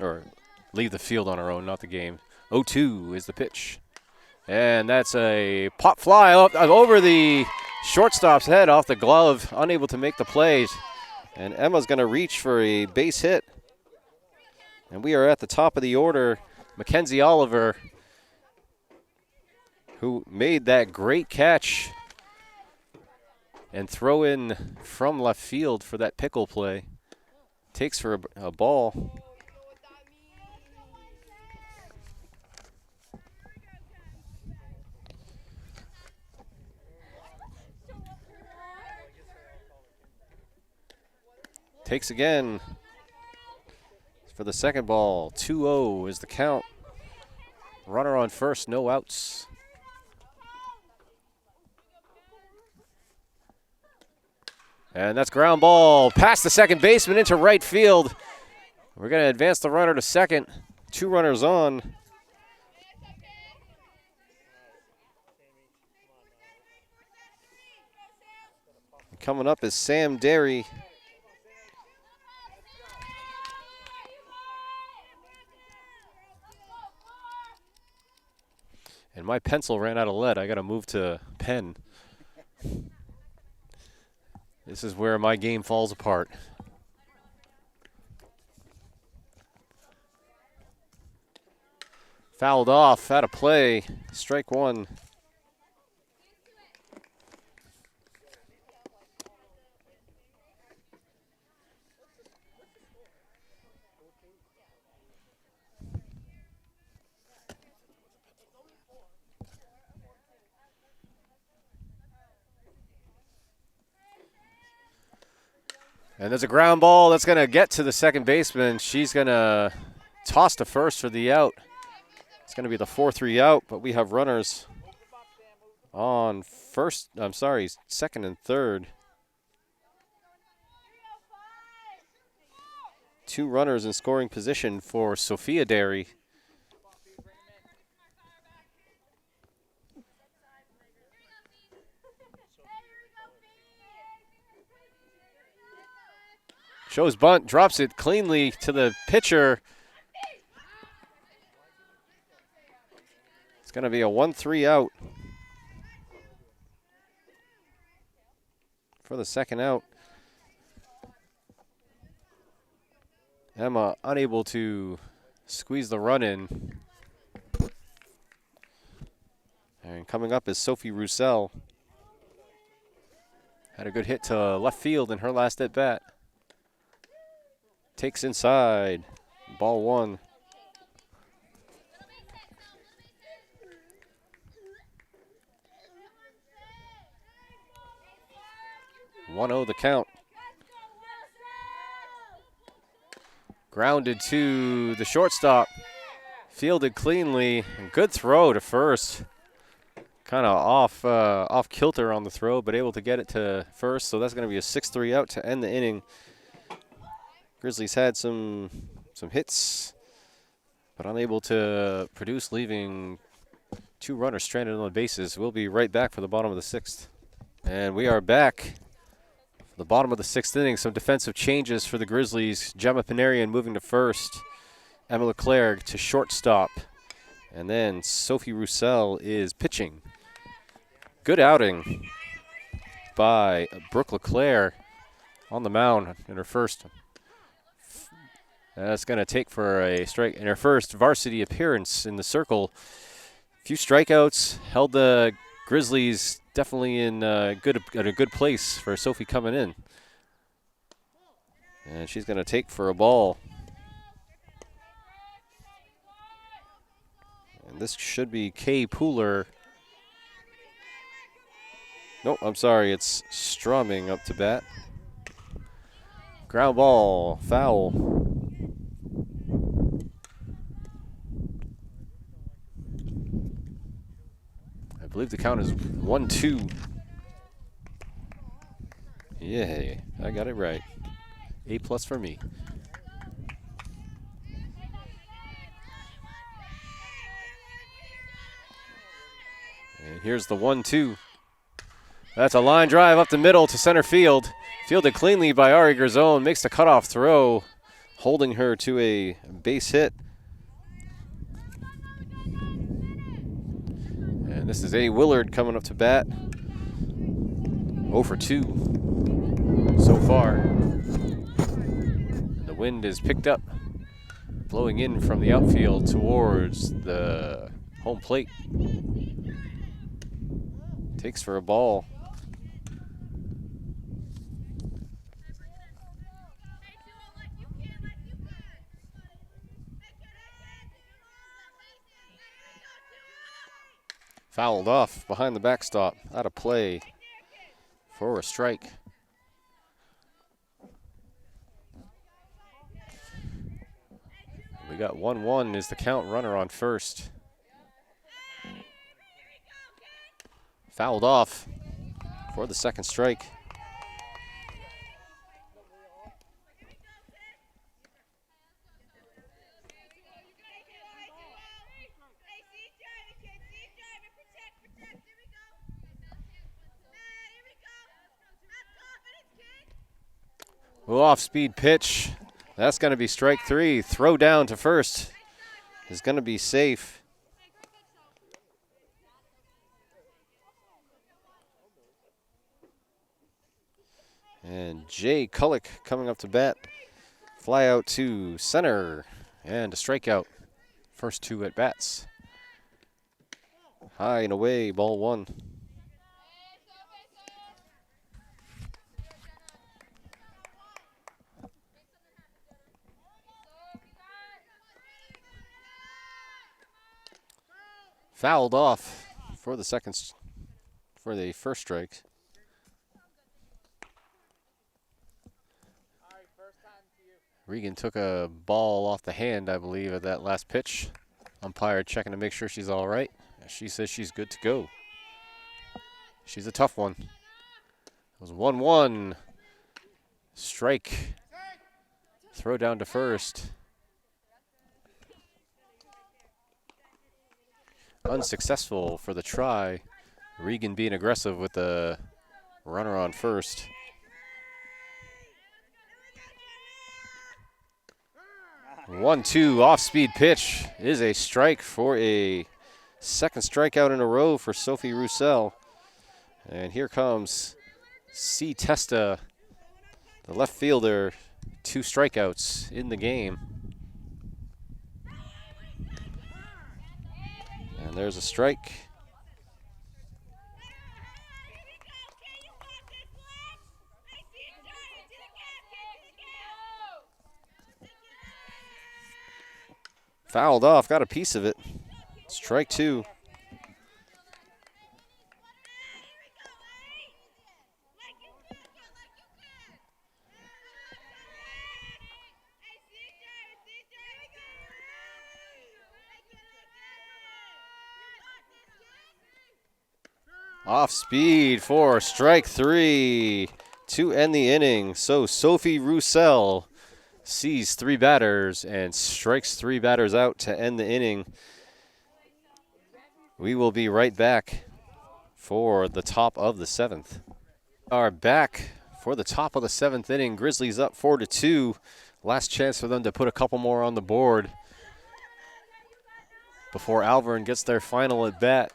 Or leave the field on her own, not the game. 0-2 is the pitch. And that's a pop fly over the shortstop's head off the glove, unable to make the play. And Emma's going to reach for a base hit. And we are at the top of the order. Mackenzie Oliver, who made that great catch and throw in from left field for that pickle play, takes for a ball. Takes again. For the second ball, 2-0 is the count. Runner on first, no outs. And that's ground ball past the second baseman into right field. We're going to advance the runner to second. 2 runners on. Coming up is Sam Derry. And my pencil ran out of lead. I got to move to pen. This is where my game falls apart. Fouled off, out of play. Strike 1. And there's a ground ball that's going to get to the second baseman. She's going to toss to first for the out. It's going to be the 4-3 out, but we have runners on second and third. 2 runners in scoring position for Sophia Derry. Shows bunt, drops it cleanly to the pitcher. It's going to be a 1-3 out for the second out. Emma unable to squeeze the run in. And coming up is Sophie Roussel. Had a good hit to left field in her last at bat. Takes inside, ball 1. The count. Grounded to the shortstop. Fielded cleanly. And good throw to first. Kind of off kilter on the throw, but able to get it to first. So that's going to be a 6-3 out to end the inning. Grizzlies had some some hits, but unable to produce, leaving 2 runners stranded on the bases. We'll be right back for the bottom of the 6th. And we are back. The bottom of the 6th inning, some defensive changes for the Grizzlies. Gemma Panarian moving to first. Emma Leclerc to shortstop. And then Sophie Roussel is pitching. Good outing by Brooke Leclerc on the mound in her first. That's going to take for a strike in her first varsity appearance in the circle. Few strikeouts, held the Grizzlies definitely in a good place for Sophie coming in. And she's going to take for a ball. And this should be Kay Pooler. Nope, I'm sorry, it's Strumming up to bat. Ground ball, foul. I believe the count is 1-2. Yay, I got it right. A+ for me. And here's the 1-2. That's a line drive up the middle to center field. Fielded cleanly by Ari Garzone. Makes the cutoff throw, holding her to a base hit. And this is A. Willard coming up to bat. 0 for 2 so far. The wind is picked up, blowing in from the outfield towards the home plate. Takes for a ball. Fouled off behind the backstop, out of play for a strike. We got 1-1 is the count, runner on first. Fouled off for the second strike. Off-speed pitch. That's going to be strike 3. Throw down to first is going to be safe. And Jay Kullick coming up to bat. Fly out to center and a strikeout. First 2 at bats. High and away, ball 1. Fouled off for the first strike. Regan took a ball off the hand, I believe, at that last pitch. Umpire checking to make sure she's all right. She says she's good to go. She's a tough one. It was 1-1. Strike. Throw down to first. Unsuccessful for the try. Regan being aggressive with the runner on first. One-two off-speed pitch is a strike for a second strikeout in a row for Sophie Roussel. And here comes C. Testa, the left fielder, 2 strikeouts in the game. And there's a strike. Fouled off, got a piece of it. Strike 2. Off speed for strike 3 to end the inning. So Sophie Roussel sees 3 batters and strikes 3 batters out to end the inning. We will be right back for the top of the 7th. Are back for the top of the 7th inning. Grizzlies up 4-2. Last chance for them to put a couple more on the board before Alvirne gets their final at bat.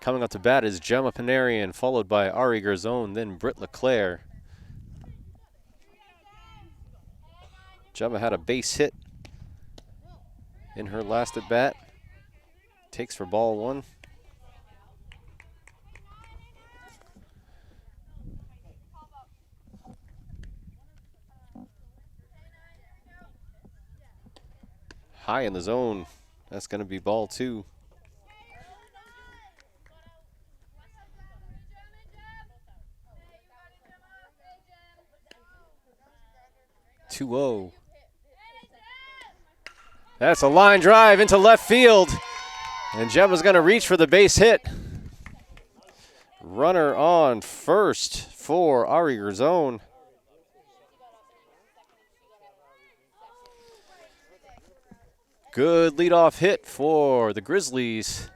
Coming up to bat is Gemma Panarian, followed by Ari Garzone, then Britt LeClaire. Gemma had a base hit in her last at bat. Takes for ball 1. High in the zone. That's going to be ball 2. That's a line drive into left field. And Gemma's going to reach for the base hit. Runner on first for Ari Garzone. Good leadoff hit for the Grizzlies.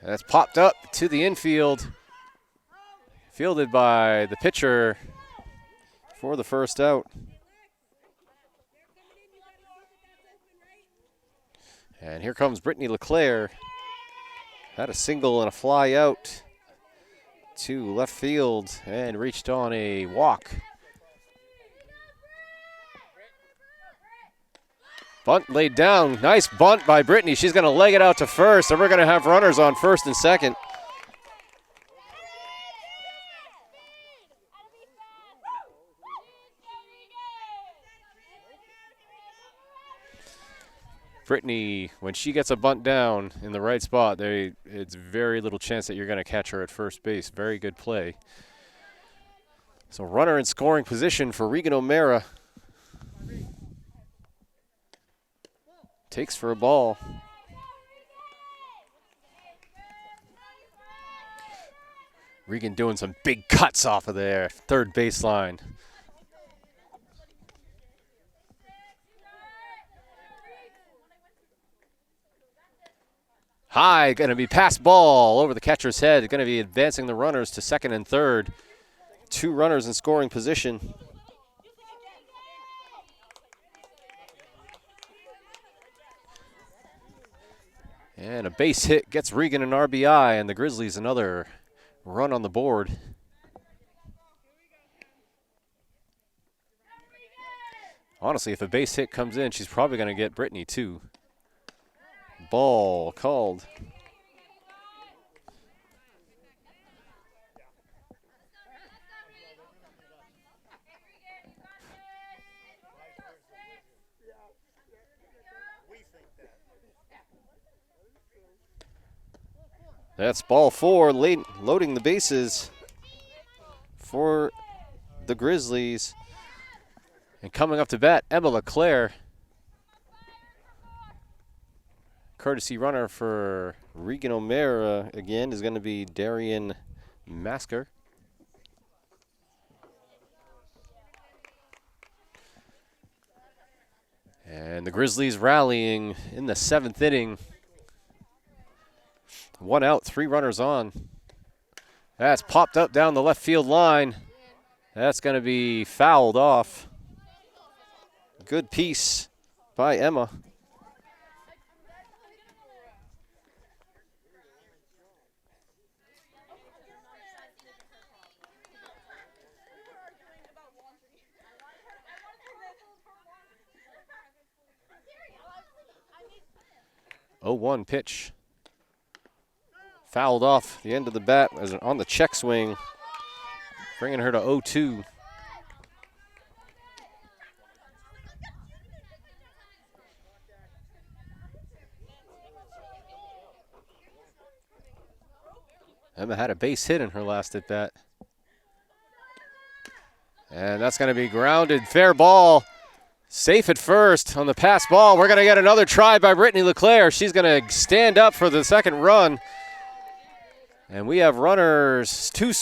That's popped up to the infield. Fielded by the pitcher for the first out. And here comes Brittany LeClaire. Had a single and a fly out to left field and reached on a walk. Bunt laid down. Nice bunt by Brittany. She's going to leg it out to first, and we're going to have runners on first and second. Brittany, when she gets a bunt down in the right spot, it's very little chance that you're going to catch her at first base. Very good play. So runner in scoring position for Regan O'Mara. Takes for a ball. Regan doing some big cuts off of there, third baseline. High, going to be pass ball over the catcher's head. Going to be advancing the runners to second and third. 2 runners in scoring position. And a base hit gets Regan an RBI, and the Grizzlies another run on the board. Honestly, if a base hit comes in, she's probably going to get Brittany too. Ball called. That's ball 4, loading the bases for the Grizzlies. And coming up to bat, Emma LeClaire. Courtesy runner for Regan O'Mara again is going to be Darian Masker. And the Grizzlies rallying in the 7th inning. 1 out, 3 runners on. That's popped up down the left field line. That's going to be fouled off. Good piece by Emma. Oh, 1 pitch. Fouled off the end of the bat as on the check swing, bringing her to 0-2. Emma had a base hit in her last at bat. And that's going to be grounded. Fair ball. Safe at first on the pass ball. We're going to get another try by Brittany LeClaire. She's going to stand up for the second run. And we have runners, two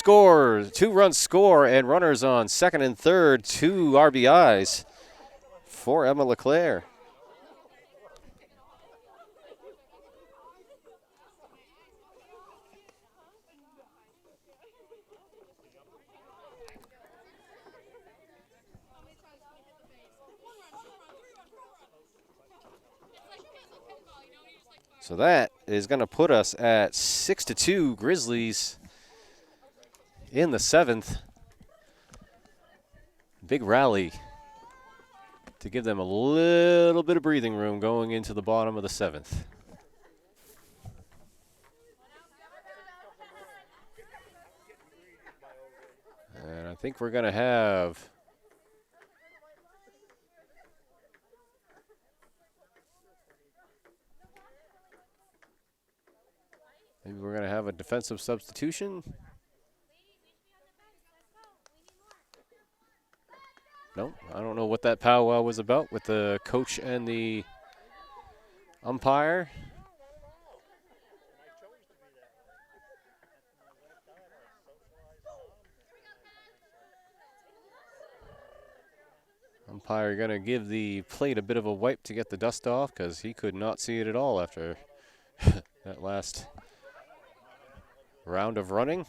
runs score, and runners on second and third, 2 RBIs for Emma LeClaire. So that is going to put us at 6-2 Grizzlies in the 7th. Big rally to give them a little bit of breathing room going into the bottom of the 7th. And I think we're going to have maybe we're going to have a defensive substitution. No, I don't know what that powwow was about with the coach and the umpire. Umpire going to give the plate a bit of a wipe to get the dust off because he could not see it at all after that last round of running.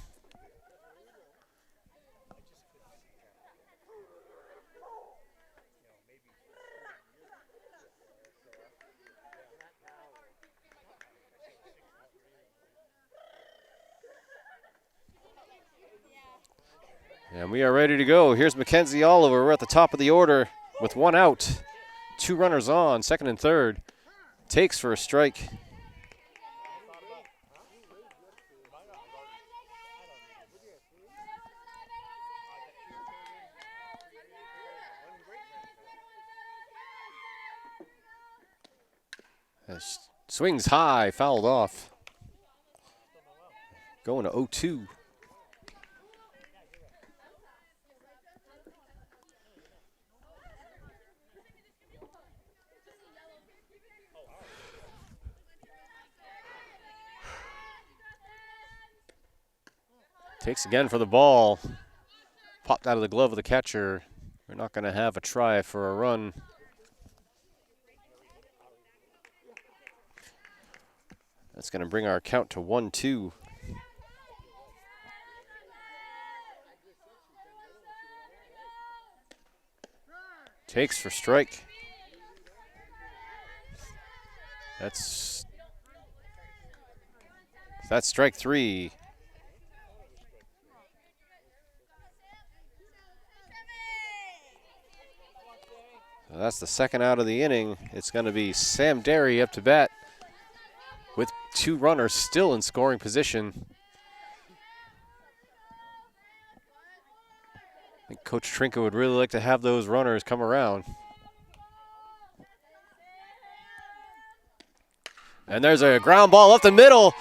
And we are ready to go. Here's Mackenzie Oliver. We're at the top of the order with 1 out. 2 runners on, second and third. Takes for a strike. Swings high, fouled off. Going to 0-2. Takes again for the ball. Popped out of the glove of the catcher. We're not going to have a try for a run. That's going to bring our count to 1-2. Takes for strike. That's strike 3. So that's the second out of the inning. It's going to be Sam Derry up to bat with 2 runners still in scoring position. I think Coach Trinka would really like to have those runners come around. And there's a ground ball up the middle.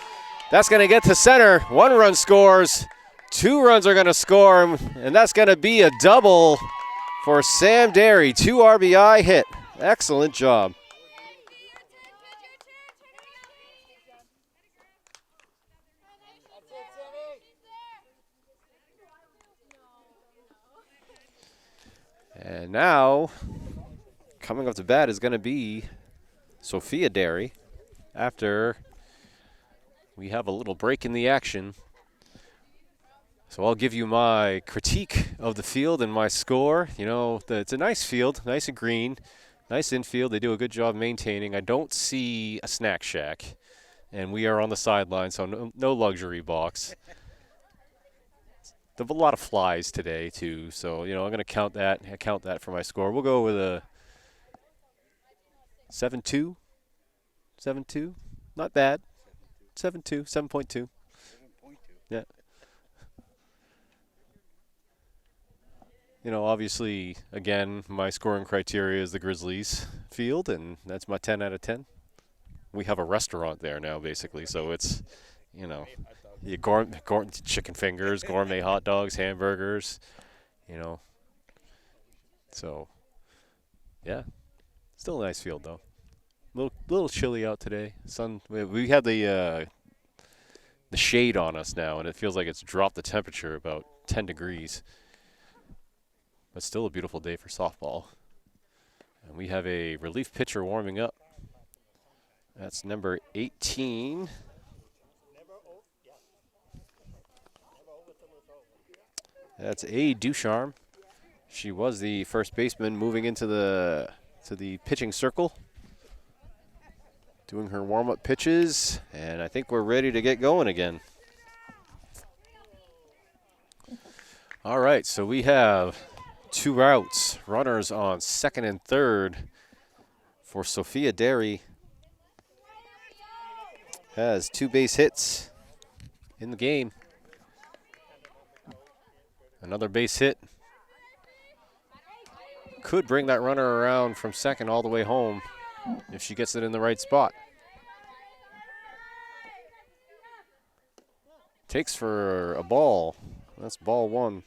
That's going to get to center. 1 run scores. 2 runs are going to score, and that's going to be a double for Sam Derry. 2 RBI hit. Excellent job. And now, coming up to bat is going to be Sophia Derry after we have a little break in the action. So I'll give you my critique of the field and my score. You know, it's a nice field, nice and green, nice infield. They do a good job maintaining. I don't see a snack shack, and we are on the sideline, so no luxury box. There's a lot of flies today, too, so, you know, I'm going to count that for my score. We'll go with a 7-2. 7-2. Not bad. 7-2, 7.2. Yeah. You know, obviously, again, my scoring criteria is the Grizzlies field, and that's my 10 out of 10. We have a restaurant there now, basically, so it's, you know, chicken fingers, gourmet hot dogs, hamburgers, you know. So Yeah, still a nice field though. Little chilly out today. Sun. We had the shade on us now, and it feels like it's dropped the temperature about 10 degrees. But still a beautiful day for softball. And we have a relief pitcher warming up. That's number 18. That's A. Ducharme. She was the first baseman moving into the pitching circle, doing her warm-up pitches, and I think we're ready to get going again. All right, so we have 2 outs, runners on second and third for Sophia Derry. Has 2 base hits in the game. Another base hit. Could bring that runner around from second all the way home if she gets it in the right spot. Takes for a ball. That's ball 1.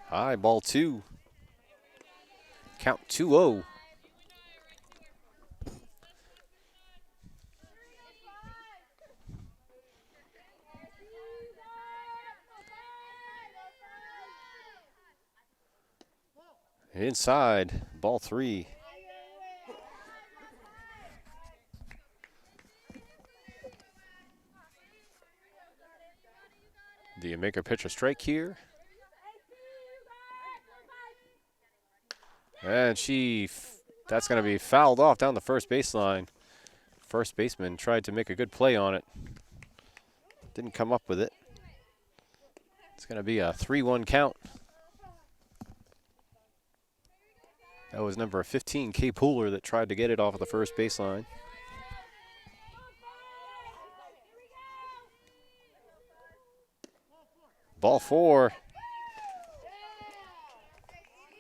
High, ball 2. Count 2-0. Inside, ball 3. Do you make her pitch a strike here? And that's going to be fouled off down the first baseline. First baseman tried to make a good play on it. Didn't come up with it. It's going to be a 3-1 count. That was number 15, Kay Pooler, that tried to get it off of the first baseline. Ball 4.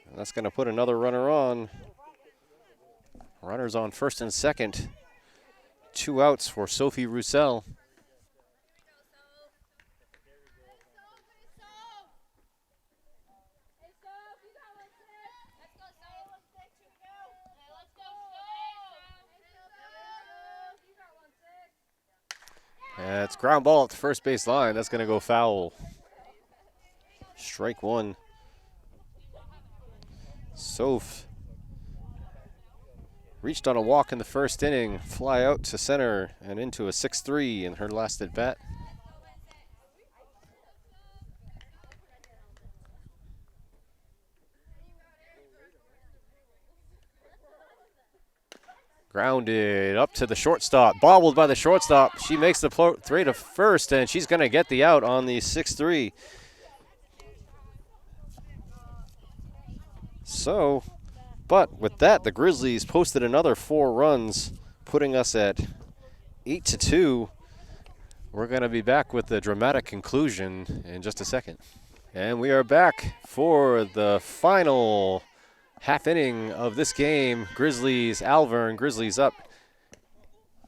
And that's going to put another runner on. Runners on first and second. 2 outs for Sophie Roussel. And it's ground ball at the first base line. That's going to go foul. Strike 1. Soph reached on a walk in the first inning, fly out to center and into a 6-3 in her last at bat. Grounded up to the shortstop, bobbled by the shortstop. She makes the throw to first, and she's going to get the out on the 6-3. So, but with that, the Grizzlies posted another 4 runs, putting us at 8-2. We're going to be back with the dramatic conclusion in just a second. And we are back for the final half inning of this game. Grizzlies, Alvirne. Grizzlies up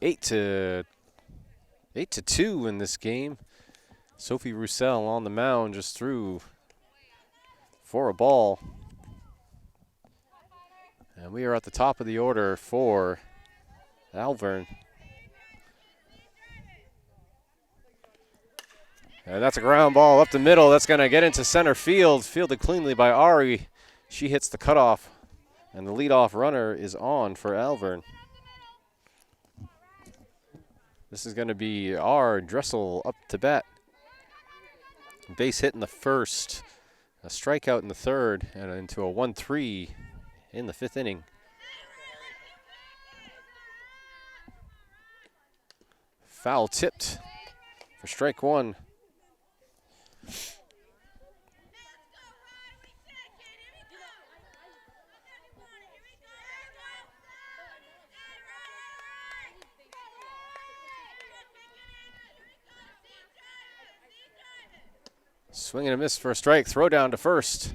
8-2 in this game. Sophie Roussel on the mound just threw for a ball. And we are at the top of the order for Alvirne. And that's a ground ball up the middle. That's going to get into center field. Fielded cleanly by Ari. She hits the cutoff. And the leadoff runner is on for Alvirne. This is going to be R. Dressel up to bat. Base hit in the first. A strikeout in the third. And into a 1-3 in the 5th inning. Foul tipped for strike 1. Swing and a miss for a strike. Throw down to first.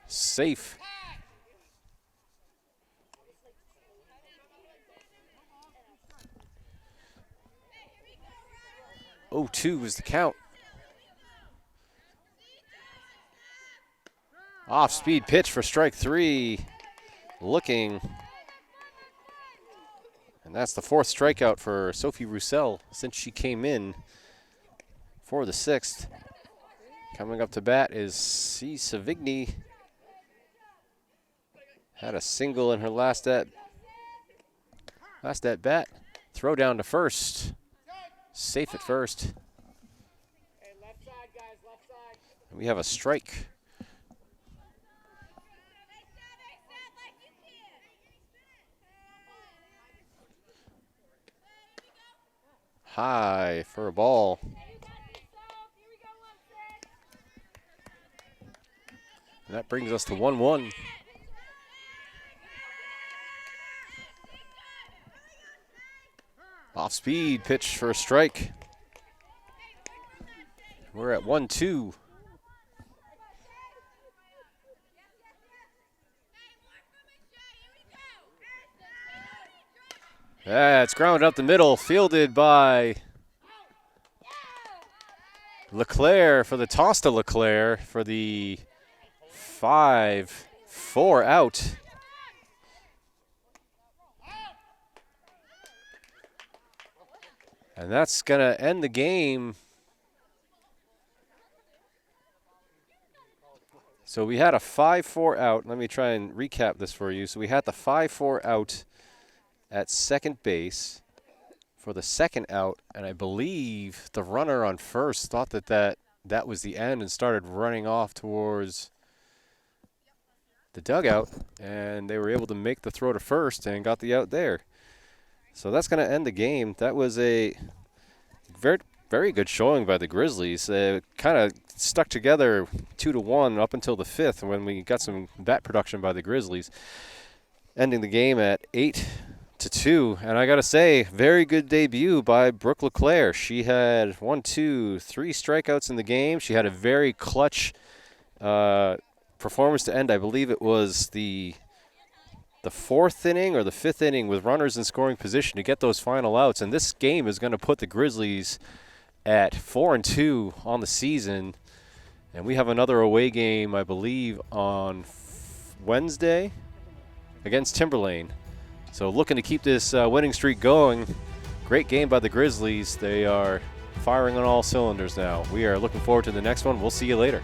Safe. 0-2 is the count. Off-speed pitch for strike 3. Looking. And that's the 4th strikeout for Sophie Roussel since she came in for the 6th. Coming up to bat is C. Savigny. Had a single in her last at bat. Throw down to first. Safe at first. And we have a strike. High for a ball. And that brings us to 1-1. Off-speed pitch for a strike. We're at 1-2. It's grounded up the middle, fielded by Leclerc for the toss to Leclerc for the 5-4 out. And that's going to end the game. So we had a 5-4 out. Let me try and recap this for you. So we had the 5-4 out at second base for the second out, and I believe the runner on first thought that was the end and started running off towards the dugout, and they were able to make the throw to first and got the out there. So that's going to end the game. That was a very, very good showing by the Grizzlies. They kind of stuck together 2-1 up until the 5th when we got some bat production by the Grizzlies, ending the game at 8-2. And I got to say, very good debut by Brooke Leclerc. She had 3 strikeouts in the game. She had a very clutch performance to end. I believe it was the 4th inning or the 5th inning with runners in scoring position to get those final outs. And this game is going to put the Grizzlies at 4-2 on the season. And we have another away game, I believe, on Wednesday against Timberlane. So looking to keep this winning streak going. Great game by the Grizzlies. They are firing on all cylinders now. We are looking forward to the next one. We'll see you later.